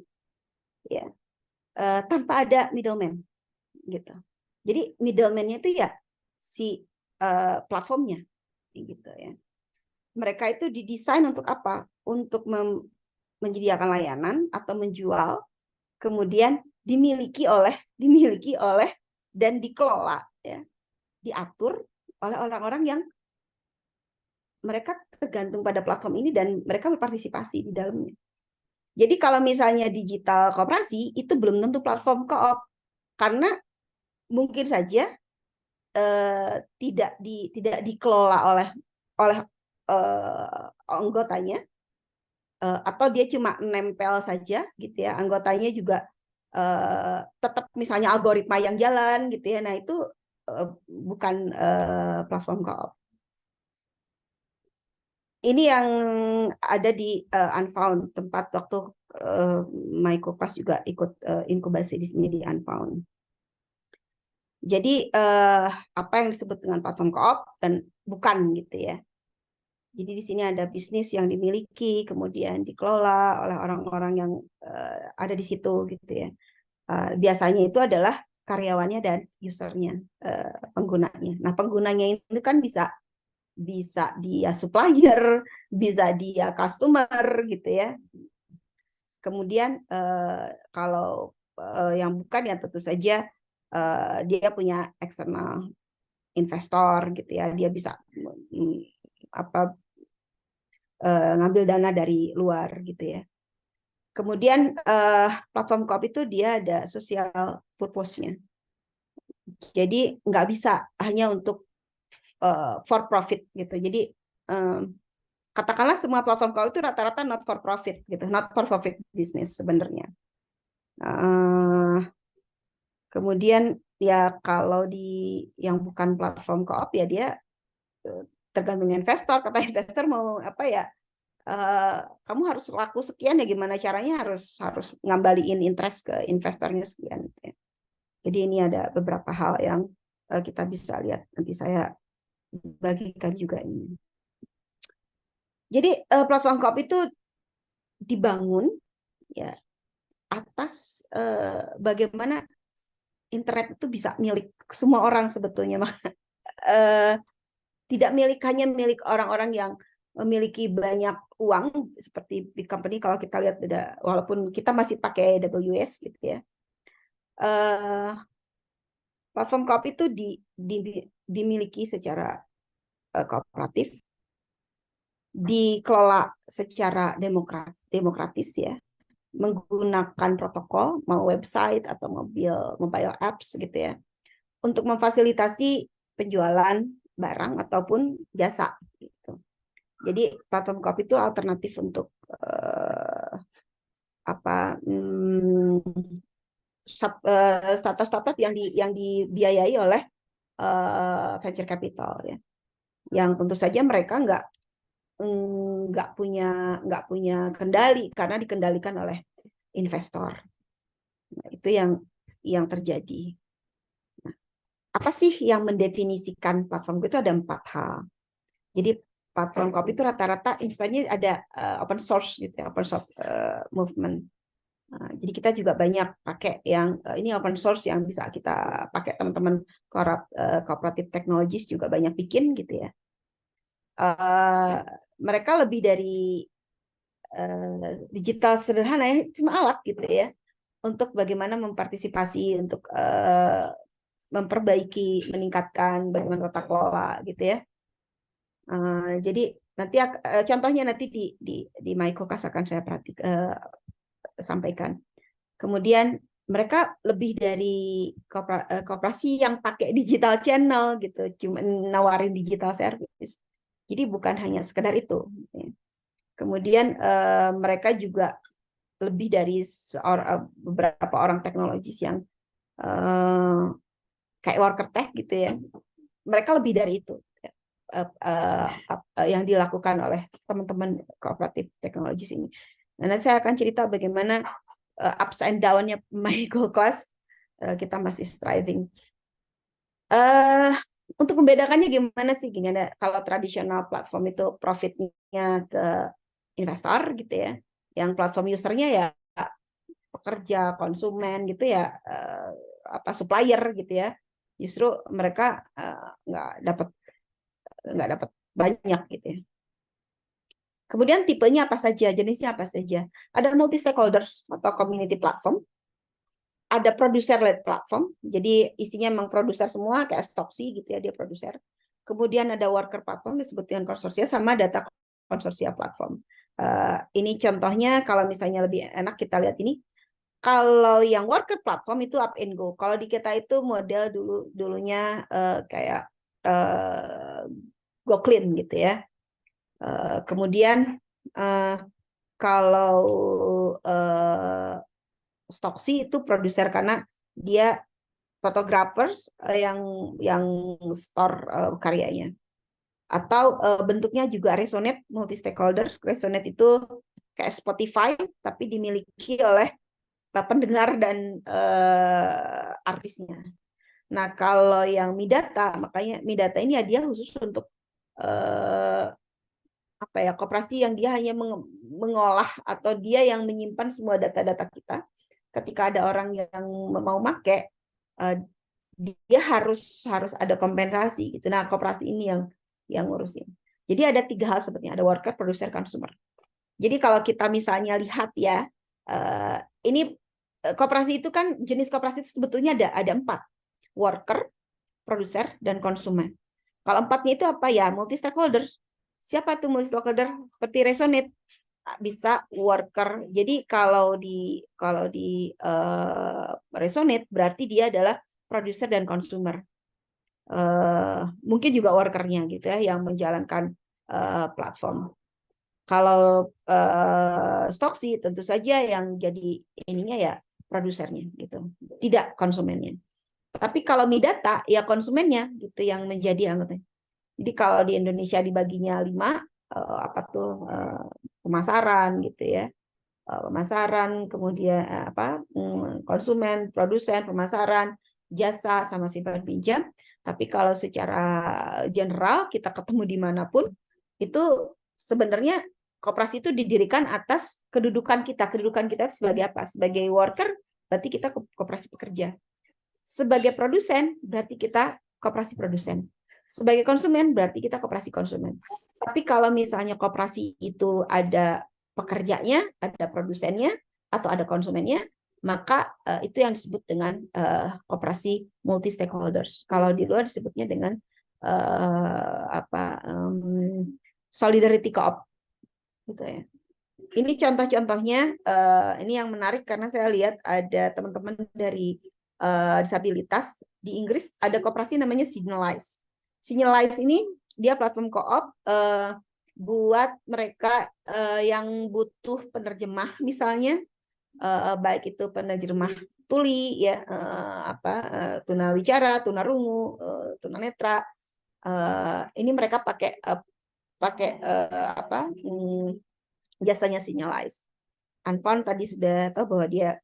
ya, tanpa ada middleman gitu. Jadi middleman-nya itu ya si platformnya gitu ya. Mereka itu didesain untuk apa? Untuk menyediakan layanan atau menjual, kemudian dimiliki oleh dan dikelola ya, diatur oleh orang-orang yang mereka tergantung pada platform ini dan mereka berpartisipasi di dalamnya. Jadi kalau misalnya digital koperasi itu belum tentu platform co-op, karena mungkin saja tidak dikelola oleh anggotanya, atau dia cuma nempel saja gitu ya, anggotanya juga tetap misalnya algoritma yang jalan gitu ya. Nah, itu bukan platform co-op. Ini yang ada di Unfound, tempat waktu Microclass juga ikut inkubasi di sini di Unfound. Jadi apa yang disebut dengan platform co-op dan bukan gitu ya. Jadi di sini ada bisnis yang dimiliki, kemudian dikelola oleh orang-orang yang ada di situ gitu ya. Biasanya itu adalah karyawannya dan usernya, penggunanya. Nah, penggunanya itu kan bisa dia supplier, bisa dia customer gitu ya. Kemudian kalau yang bukan ya tentu saja dia punya eksternal investor gitu ya. Dia bisa ngambil dana dari luar gitu ya. Kemudian platform co-op itu dia ada social purpose-nya. Jadi nggak bisa hanya untuk for profit gitu. Jadi katakanlah semua platform co-op itu rata-rata not for profit gitu, not for profit business sebenarnya. Eh, Kemudian ya kalau di yang bukan platform co-op ya dia tergantung investor. Kata investor mau apa ya? Kamu harus laku sekian ya gimana caranya harus harus ngembaliin interest ke investornya sekian. Gitu ya. Jadi ini ada beberapa hal yang kita bisa lihat. Nanti saya bagikan juga ini. Jadi platform co-op itu dibangun ya atas bagaimana internet itu bisa milik semua orang sebetulnya. Tidak milik hanya milik orang-orang yang memiliki banyak uang seperti big company. Kalau kita lihat walaupun kita masih pakai AWS gitu ya, platform co-op itu dimiliki secara kooperatif, dikelola secara demokratis ya, menggunakan protokol mau website atau mobile apps gitu ya, untuk memfasilitasi penjualan barang ataupun jasa gitu. Jadi platform co-op itu alternatif untuk startup-startup yang dibiayai oleh venture capital ya. Yang tentu saja mereka nggak punya kendali karena dikendalikan oleh investor. Nah, itu yang terjadi. Nah, apa sih yang mendefinisikan platform itu ada 4 hal. Jadi platform co-op itu rata-rata inspirasinya ada open source gitu ya, open source movement. Nah, jadi kita juga banyak pakai yang ini open source yang bisa kita pakai teman-teman cooperative technologies juga banyak bikin gitu ya. Mereka lebih dari digital sederhana ya, cuma alat gitu ya untuk bagaimana mempartisipasi untuk memperbaiki, meningkatkan bagaimana tata kelola gitu ya. Jadi nanti contohnya nanti di Microcast akan saya sampaikan. Kemudian mereka lebih dari koperasi yang pakai digital channel gitu, cuma nawarin digital service. Jadi bukan hanya sekedar itu. Kemudian mereka juga lebih dari beberapa orang teknologis yang kayak worker tech gitu ya. Mereka lebih dari itu yang dilakukan oleh teman-teman kooperatif teknologis ini. Nah, nanti saya akan cerita bagaimana ups and down-nya Michael Class. Kita masih striving. Untuk membedakannya gimana sih? Gimana kalau tradisional platform itu profitnya ke investor gitu ya. Yang platform usernya ya pekerja, konsumen gitu ya, supplier gitu ya. Justru mereka nggak dapat banyak gitu ya. Kemudian tipenya apa saja, jenisnya apa saja. Ada multi stakeholders atau community platform, ada producer-led platform, jadi isinya memang produser semua kayak Stopsy gitu ya, dia produser. Kemudian ada worker platform disebut dengan konsorsia, sama data konsorsia platform. Ini contohnya kalau misalnya lebih enak kita lihat ini. Kalau yang worker platform itu up and go. Kalau di kita itu model dulunya kayak go clean gitu ya. Kemudian kalau Stocksy itu produser karena dia photographers yang store karyanya. Atau bentuknya juga Resonate multi stakeholders. Resonate itu kayak Spotify tapi dimiliki oleh pendengar dan artisnya. Nah, kalau yang Midata, makanya Midata ini ya dia khusus untuk koperasi yang dia hanya mengolah atau dia yang menyimpan semua data-data kita. Ketika ada orang yang mau pakai, dia harus ada kompensasi gitu. Nah, koperasi ini yang ngurusin. Jadi ada 3 hal sebetulnya, ada worker, producer, consumer. Jadi kalau kita misalnya lihat ya, ini koperasi itu kan jenis koperasi itu sebetulnya ada 4, worker, produser, dan konsumen. Kalau 4-nya itu apa ya? Multi stakeholder. Siapa tuh multi stakeholder? Seperti Resonate bisa worker. Jadi kalau di Resonate berarti dia adalah produser dan konsumer. Mungkin juga workernya gitu ya yang menjalankan platform. Kalau Stocksy tentu saja yang jadi ininya ya produsernya gitu, tidak konsumennya. Tapi kalau Midata ya konsumennya gitu yang menjadi anggota. Jadi kalau di Indonesia dibaginya 5 apa tuh pemasaran gitu ya. Pemasaran, kemudian konsumen, produsen, pemasaran, jasa sama simpan pinjam. Tapi kalau secara general kita ketemu dimanapun itu sebenarnya koperasi itu didirikan atas kedudukan kita. Kedudukan kita sebagai apa? Sebagai worker berarti kita koperasi pekerja. Sebagai produsen berarti kita koperasi produsen. Sebagai konsumen berarti kita koperasi konsumen. Tapi kalau misalnya koperasi itu ada pekerjanya, ada produsennya, atau ada konsumennya, maka itu yang disebut dengan koperasi multi stakeholders. Kalau di luar disebutnya dengan solidarity co-op, gitu ya. Ini contoh-contohnya. Ini yang menarik karena saya lihat ada teman-teman dari disabilitas di Inggris ada koperasi namanya Signalize. Signalize ini dia platform co-op buat mereka yang butuh penerjemah misalnya, baik itu penerjemah tuli ya, tunawicara, tunarungu, tunanetra. Ini mereka pakai jasanya Signalize. Anfon tadi sudah tahu bahwa dia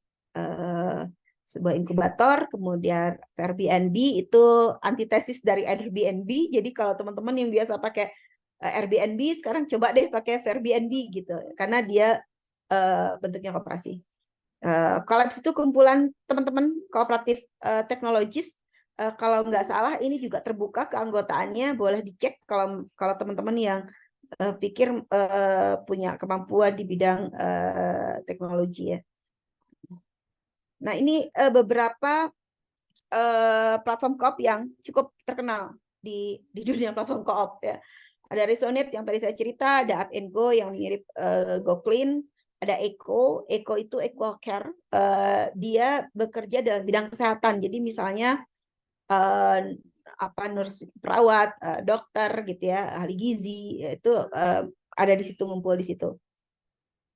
sebuah inkubator, kemudian Airbnb itu antitesis dari Airbnb. Jadi kalau teman-teman yang biasa pakai Airbnb sekarang coba deh pakai Airbnb gitu, karena dia bentuknya koperasi. Collabs itu kumpulan teman-teman kooperatif teknologis. Kalau nggak salah ini juga terbuka keanggotaannya, boleh dicek kalau teman-teman yang pikir punya kemampuan di bidang teknologi ya. Nah, ini beberapa platform co-op yang cukup terkenal di dunia platform co-op ya. Ada Resonate yang tadi saya cerita, ada Up and Go yang mirip GoClean, ada Eco itu Equal Care. Dia bekerja dalam bidang kesehatan. Jadi misalnya nurse, perawat, dokter gitu ya, ahli gizi, itu ada di situ, ngumpul di situ.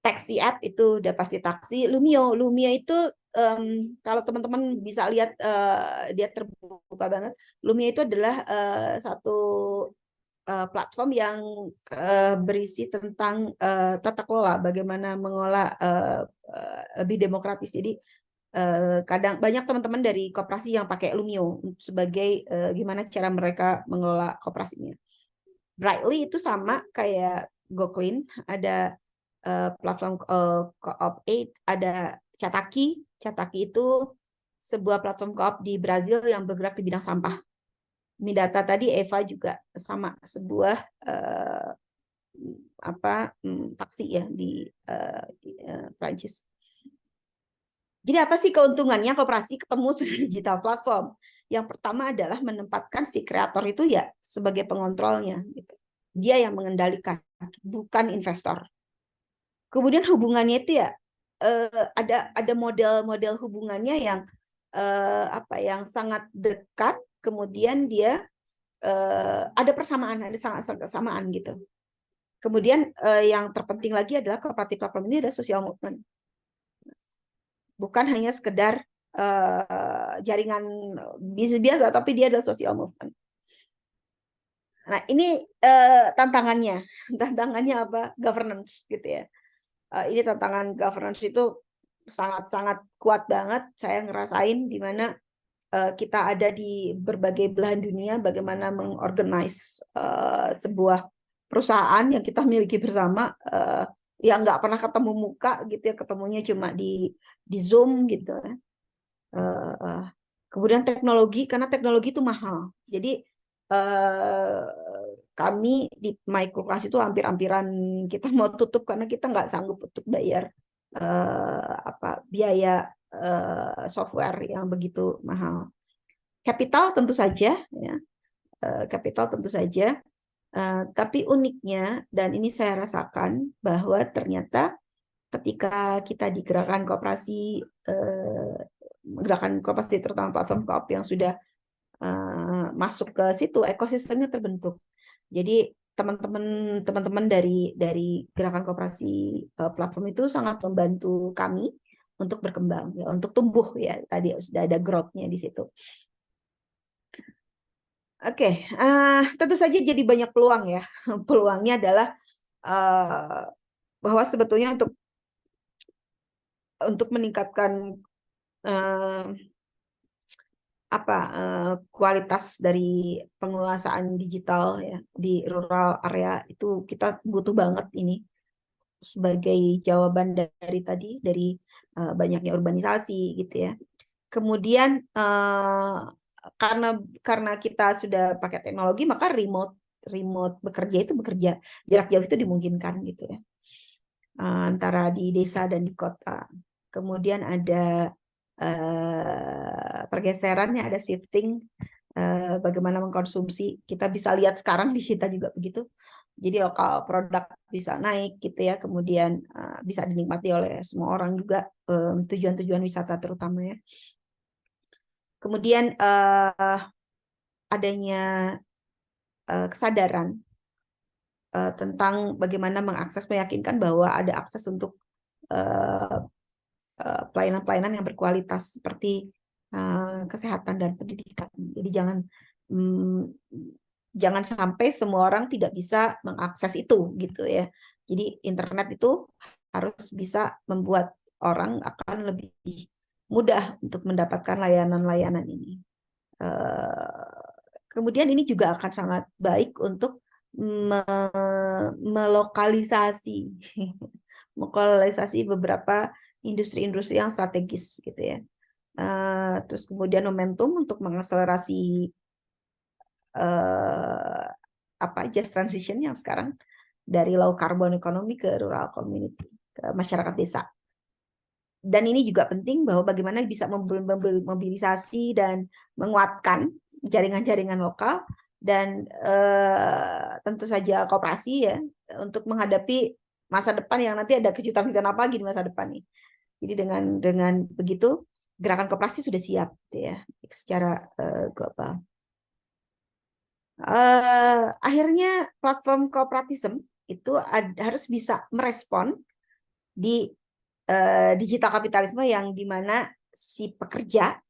Taxi app itu udah pasti taksi. Lumio itu kalau teman-teman bisa lihat dia terbuka banget. Lumio itu adalah satu platform yang berisi tentang tata kelola, bagaimana mengolah lebih demokratis. Jadi kadang banyak teman-teman dari koperasi yang pakai Lumio sebagai gimana cara mereka mengelola koperasinya. Brightly itu sama kayak GoClean, ada platform co-op 8, ada Cataki. Cataki itu sebuah platform co-op di Brazil yang bergerak di bidang sampah. Midata tadi Eva juga sama, sebuah taksi ya di Prancis. Jadi apa sih keuntungannya koperasi ketemu digital platform? Yang pertama adalah menempatkan si kreator itu ya sebagai pengontrolnya gitu. Dia yang mengendalikan, bukan investor. Kemudian hubungannya itu ya ada model-model hubungannya yang yang sangat dekat, kemudian dia ada persamaan, ada sangat kesamaan gitu. Kemudian yang terpenting lagi adalah kooperatif platform ini ada social movement. Bukan hanya sekedar jaringan bisnis biasa, tapi dia adalah social movement. Nah, ini tantangannya. Tantangannya apa? Governance gitu ya. Ini tantangan governance itu sangat-sangat kuat banget. Saya ngerasain di mana kita ada di berbagai belahan dunia, bagaimana mengorganize sebuah perusahaan yang kita miliki bersama, yang nggak pernah ketemu muka gitu ya, ketemunya cuma di Zoom gitu. Kemudian teknologi, karena teknologi itu mahal. Jadi kami di Microclass itu hampir-hampiran kita mau tutup karena kita nggak sanggup untuk bayar biaya software yang begitu mahal. Capital tentu saja, ya. Capital tentu saja. Tapi uniknya, dan ini saya rasakan bahwa ternyata ketika kita di gerakan koperasi terutama platform co-op yang sudah masuk ke situ, ekosistemnya terbentuk. Jadi teman-teman dari gerakan koperasi platform itu sangat membantu kami untuk berkembang ya, untuk tumbuh ya, tadi sudah ada growth-nya di situ. Oke, tentu saja jadi banyak peluang ya. Peluangnya adalah bahwa sebetulnya untuk meningkatkan kualitas dari penguasaan digital ya di rural area itu kita butuh banget ini sebagai jawaban dari banyaknya urbanisasi gitu ya. Kemudian karena kita sudah pakai teknologi, maka remote bekerja jarak jauh itu dimungkinkan gitu ya, antara di desa dan di kota. Kemudian ada pergeserannya, ada shifting bagaimana mengkonsumsi. Kita bisa lihat sekarang di kita juga begitu. Jadi lokal produk bisa naik gitu ya, kemudian bisa dinikmati oleh semua orang juga, tujuan-tujuan wisata terutama ya. Kemudian adanya kesadaran tentang bagaimana meyakinkan bahwa ada akses untuk pelayanan-pelayanan yang berkualitas seperti kesehatan dan pendidikan. Jadi jangan sampai semua orang tidak bisa mengakses itu gitu ya. Jadi internet itu harus bisa membuat orang akan lebih mudah untuk mendapatkan layanan-layanan ini. Kemudian ini juga akan sangat baik untuk melokalisasi beberapa industri-industri yang strategis gitu ya. Terus kemudian momentum untuk mengakselerasi just transition yang sekarang dari low carbon economy ke rural community, ke masyarakat desa. Dan ini juga penting bahwa bagaimana bisa mobilisasi dan menguatkan jaringan-jaringan lokal dan tentu saja koperasi ya untuk menghadapi masa depan yang nanti ada kejutan-kejutan apa lagi di masa depan nih. Jadi dengan begitu gerakan koperasi sudah siap gitu ya secara global. Akhirnya platform kooperatisme itu harus bisa merespon di digital kapitalisme yang dimana si pekerja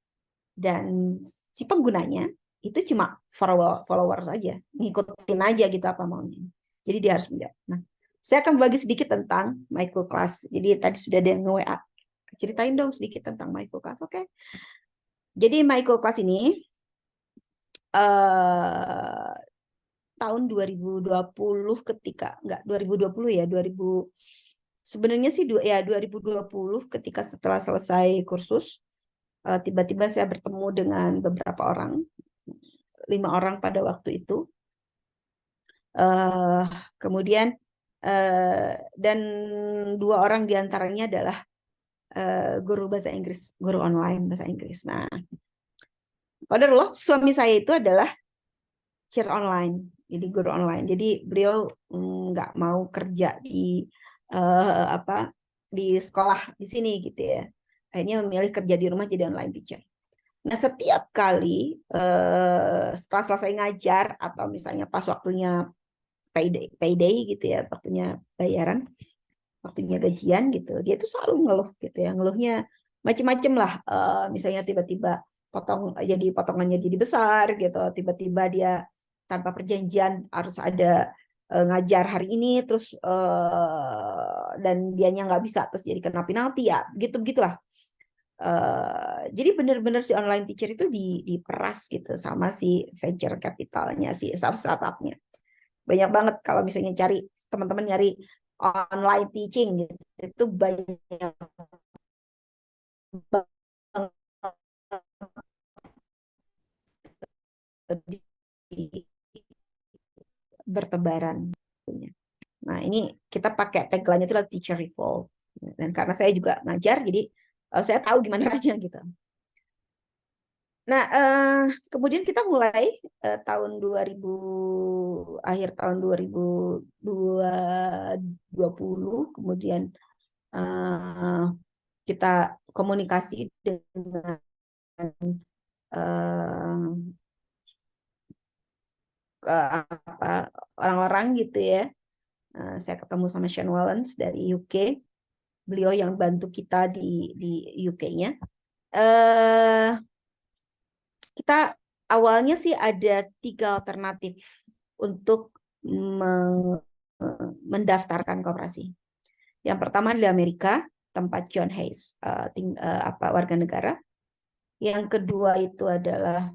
dan si penggunanya itu cuma followers aja, ngikutin aja gitu apa maunya. Jadi dia harus menjawab. Nah, saya akan bagi sedikit tentang microclass. Jadi tadi sudah ada yang nge-WA. Ceritain dong sedikit tentang microclass. Oke. Jadi microclass ini tahun 2020 enggak 2020 ya, 2020 ketika setelah selesai kursus tiba-tiba saya bertemu dengan beberapa orang, 5 orang pada waktu itu. Kemudian dan 2 orang diantaranya adalah guru bahasa Inggris, guru online bahasa Inggris. Nah, padahal suami saya itu adalah share online, jadi guru online. Jadi beliau nggak mau kerja di di sekolah di sini gitu ya. Akhirnya memilih kerja di rumah jadi online teacher. Nah, setiap kali setelah selesai ngajar atau misalnya pas waktunya payday gitu ya, waktunya bayaran, waktunya gajian gitu, dia tuh selalu ngeluh gitu ya. Ngeluhnya macem-macem lah. Misalnya tiba-tiba potongannya jadi besar gitu, tiba-tiba dia tanpa perjanjian harus ada ngajar hari ini terus dan dianya nggak bisa terus jadi kena penalti ya, begitulah. Jadi benar-benar si online teacher itu diperas gitu sama si venture capitalnya, si startupnya. Banyak banget kalau misalnya teman-teman nyari online teaching gitu, itu banyak bertebaran. Nah, ini kita pakai tagline itu adalah teacher revolt. Dan karena saya juga ngajar, jadi saya tahu gimana caranya gitu. Nah, kemudian kita mulai akhir tahun 2020, kemudian kita komunikasi dengan orang-orang gitu ya. Saya ketemu sama Sean Wallens dari UK. beliau yang bantu kita di UK-nya. Kita awalnya sih ada 3 alternatif untuk mendaftarkan koperasi. Yang pertama di Amerika, tempat John Hayes, warga negara. Yang kedua itu adalah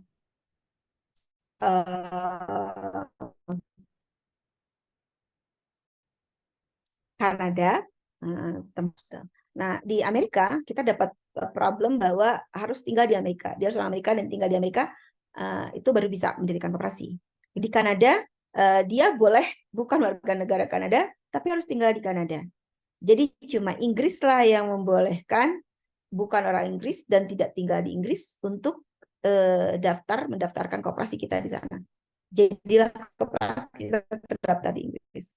Kanada. Nah, di Amerika kita dapat problem bahwa harus tinggal di Amerika. Dia orang Amerika dan tinggal di Amerika, itu baru bisa mendirikan koperasi. Di Kanada, dia boleh bukan warga negara Kanada, tapi harus tinggal di Kanada. Jadi cuma Inggris lah yang membolehkan bukan orang Inggris dan tidak tinggal di Inggris untuk mendaftarkan koperasi kita di sana. Jadilah koperasi kita terdaftar di Inggris.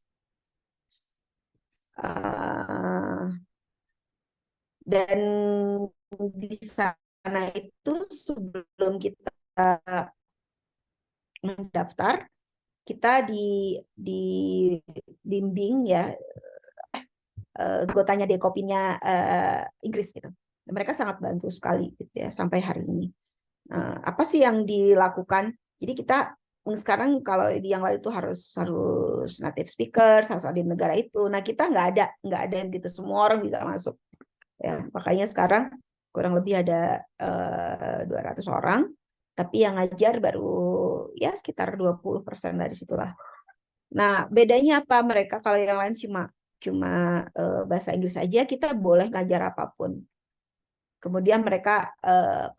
Dan di sana itu sebelum kita mendaftar, kita dibimbing ya, gue tanya Dekopinnya Inggris gitu. Dan mereka sangat bantu sekali gitu ya sampai hari ini. Apa sih yang dilakukan? Jadi kita sekarang kalau di yang lain itu harus native speaker, harus ada di negara itu. Nah kita nggak ada yang gitu, semua orang bisa masuk. Ya, makanya sekarang kurang lebih ada 200 orang, tapi yang ngajar baru ya sekitar 20% dari situlah. Nah bedanya apa? Mereka kalau yang lain cuma bahasa Inggris saja, kita boleh ngajar apapun. Kemudian mereka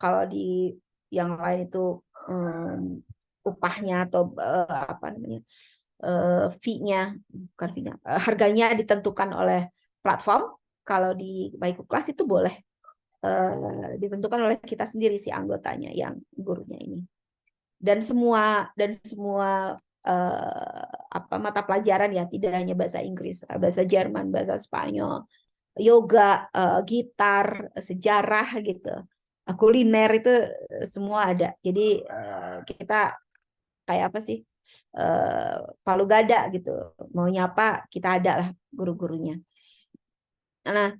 kalau di yang lain itu upahnya atau apa namanya fee-nya, bukan fee-nya, harganya ditentukan oleh platform. Kalau di Baiku Kelas itu boleh ditentukan oleh kita sendiri si anggotanya yang gurunya ini. Dan semua mata pelajaran ya, tidak hanya bahasa Inggris, bahasa Jerman, bahasa Spanyol, yoga, gitar, sejarah gitu, kuliner itu semua ada. Jadi kita kayak apa sih, palu gada gitu, mau nyapa kita ada lah guru-gurunya. Nah,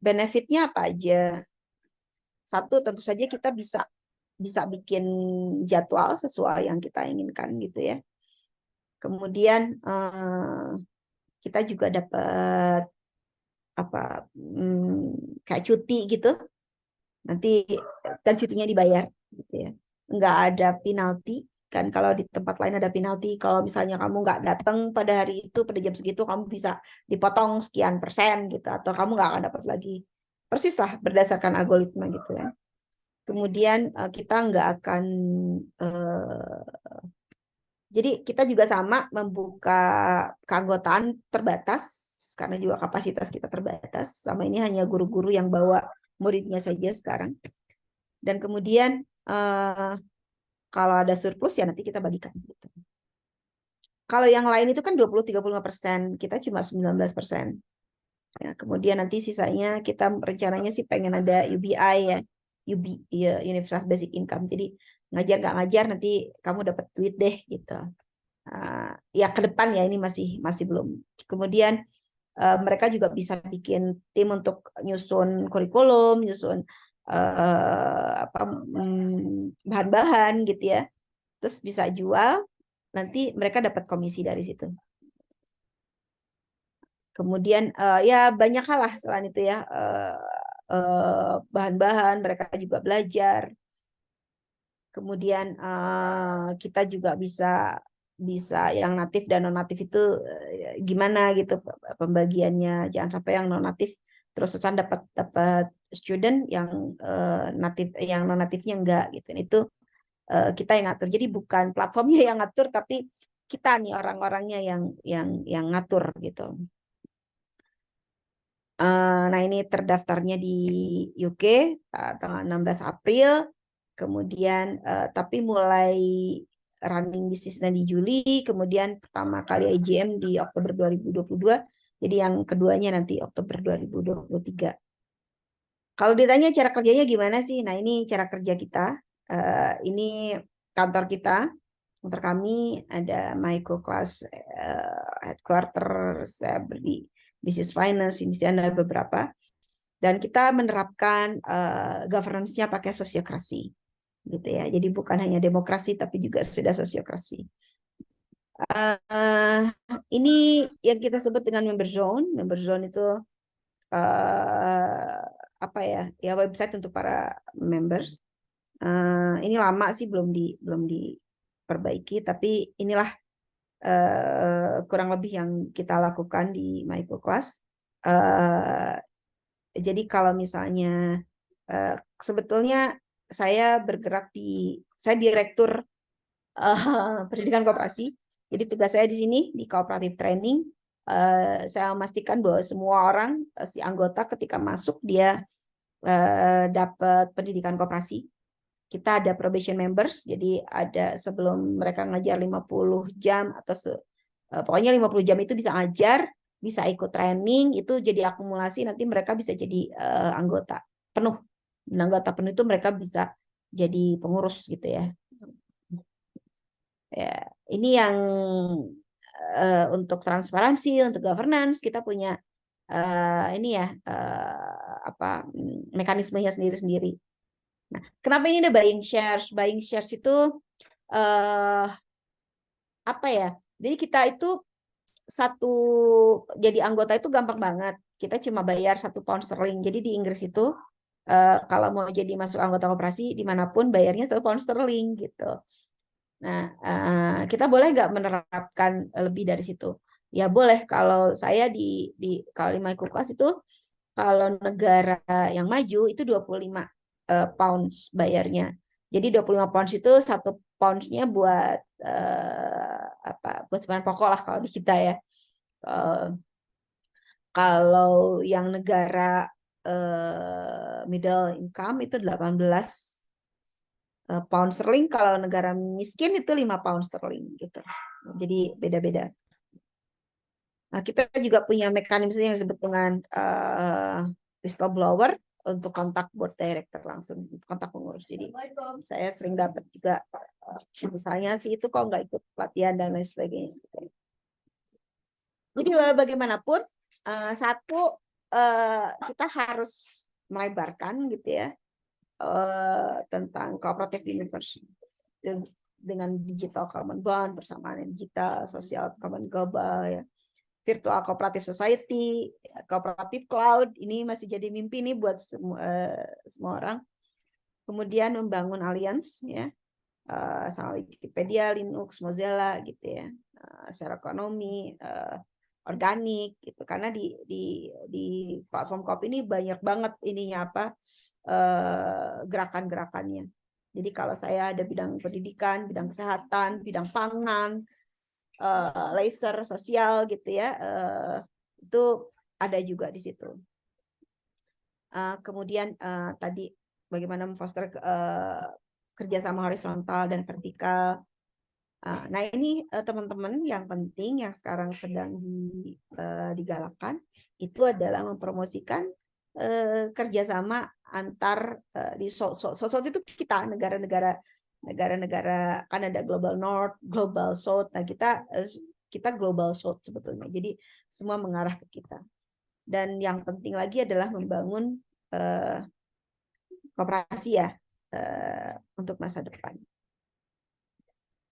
benefitnya apa aja? Satu, tentu saja kita bisa bikin jadwal sesuai yang kita inginkan gitu ya. Kemudian kita juga dapat kayak cuti gitu. Nanti dan cutinya dibayar gitu ya. Nggak ada penalti kan, kalau di tempat lain ada penalti. Kalau misalnya kamu nggak datang pada hari itu pada jam segitu, kamu bisa dipotong sekian persen gitu, atau kamu nggak akan dapat lagi. Persis lah berdasarkan algoritma gitu kan. Kemudian kita nggak akan jadi kita juga sama membuka keanggotaan terbatas karena juga kapasitas kita terbatas. Sama ini hanya guru-guru yang bawa muridnya saja sekarang. Dan kemudian kalau ada surplus ya nanti kita bagikan. Gitu. Kalau yang lain itu kan 20-35%, kita cuma 19%. Ya, kemudian nanti sisanya kita rencananya sih pengen ada UBI ya, Universitas Basic Income. Jadi ngajar nggak ngajar nanti kamu dapat duit deh gitu. Ya ke depan ya ini masih belum. Kemudian mereka juga bisa bikin tim untuk nyusun kurikulum, nyusun bahan-bahan gitu ya. Terus bisa jual, nanti mereka dapat komisi dari situ. Kemudian ya banyak hal lah selain itu ya, bahan-bahan mereka juga belajar. Kemudian kita juga bisa yang natif dan non natif itu gimana gitu pembagiannya, jangan sampai yang non natif terus-terusan dapat student yang natif, yang non natifnya enggak gitu. Itu kita yang ngatur. Jadi bukan platformnya yang ngatur, tapi kita nih orang-orangnya yang ngatur gitu. Nah ini terdaftarnya di UK tanggal 16 April. Kemudian tapi mulai running bisnisnya di Juli, kemudian pertama kali IJM di Oktober 2022, jadi yang keduanya nanti Oktober 2023. Kalau ditanya cara kerjanya gimana sih? Nah ini cara kerja kita, ini kantor kita, kantor kami ada Micro Class headquarter, saya business finance, ini ada beberapa. Dan kita menerapkan governance-nya pakai sosiokrasi, gitu ya. Jadi bukan hanya demokrasi, tapi juga sudah sosiokrasi. Ini yang kita sebut dengan member zone. Member zone itu apa ya? Ya website untuk para members. Ini lama sih belum diperbaiki, tapi inilah kurang lebih yang kita lakukan di MyCoClass. Jadi kalau misalnya sebetulnya saya saya direktur pendidikan koperasi. Jadi tugas saya di sini di cooperative training, saya memastikan bahwa semua orang si anggota ketika masuk dia dapat pendidikan koperasi. Kita ada probation members, jadi ada sebelum mereka ngajar 50 jam atau pokoknya 50 jam itu bisa ngajar, bisa ikut training, itu jadi akumulasi nanti mereka bisa jadi anggota penuh. Dan anggota penuh itu mereka bisa jadi pengurus gitu ya. Ya, ini yang untuk transparansi, untuk governance kita punya ini ya mekanismenya sendiri-sendiri. Nah, kenapa ini ada buying shares? Buying shares itu apa ya? Jadi kita itu jadi anggota itu gampang banget. Kita cuma bayar 1 pound sterling. Jadi di Inggris itu kalau mau jadi masuk anggota koperasi dimanapun bayarnya 1 pound sterling gitu. Nah, kita boleh nggak menerapkan lebih dari situ? Ya boleh. Kalau saya kalau di MyCoClass itu kalau negara yang maju itu 25 pounds bayarnya. Jadi 25 pounds itu 1 pounds-nya buat buat bahan pokok lah kalau di kita ya. Kalau yang negara middle income itu 18 pound sterling, kalau negara miskin itu 5 pound sterling gitu. Jadi beda-beda. Nah, kita juga punya mekanisme yang disebut dengan whistleblower untuk kontak board director langsung, kontak pengurus. Jadi saya sering dapat juga misalnya sih itu kok nggak ikut pelatihan dan lain sebagainya. Jadi bagaimanapun satu kita harus melebarkan gitu ya tentang cooperative universe dengan digital common bond, persamaan digital, social common global ya. Virtual cooperative society, cooperative cloud, ini masih jadi mimpi nih buat semua orang. Kemudian membangun alliance ya, sama Wikipedia, Linux, Mozilla gitu ya, secara ekonomi, organik gitu. Karena di platform Kopi ini banyak banget ininya gerakan-gerakannya. Jadi kalau saya ada bidang pendidikan, bidang kesehatan, bidang pangan, laser sosial gitu ya, itu ada juga di situ. Kemudian tadi bagaimana memfoster kerjasama horizontal dan vertikal. Nah ini teman-teman yang penting yang sekarang sedang digalakkan itu adalah mempromosikan kerjasama antar di sosok itu kita negara-negara kan ada Global North, Global South. Nah kita Global South sebetulnya. Jadi semua mengarah ke kita. Dan yang penting lagi adalah membangun koperasi ya untuk masa depan.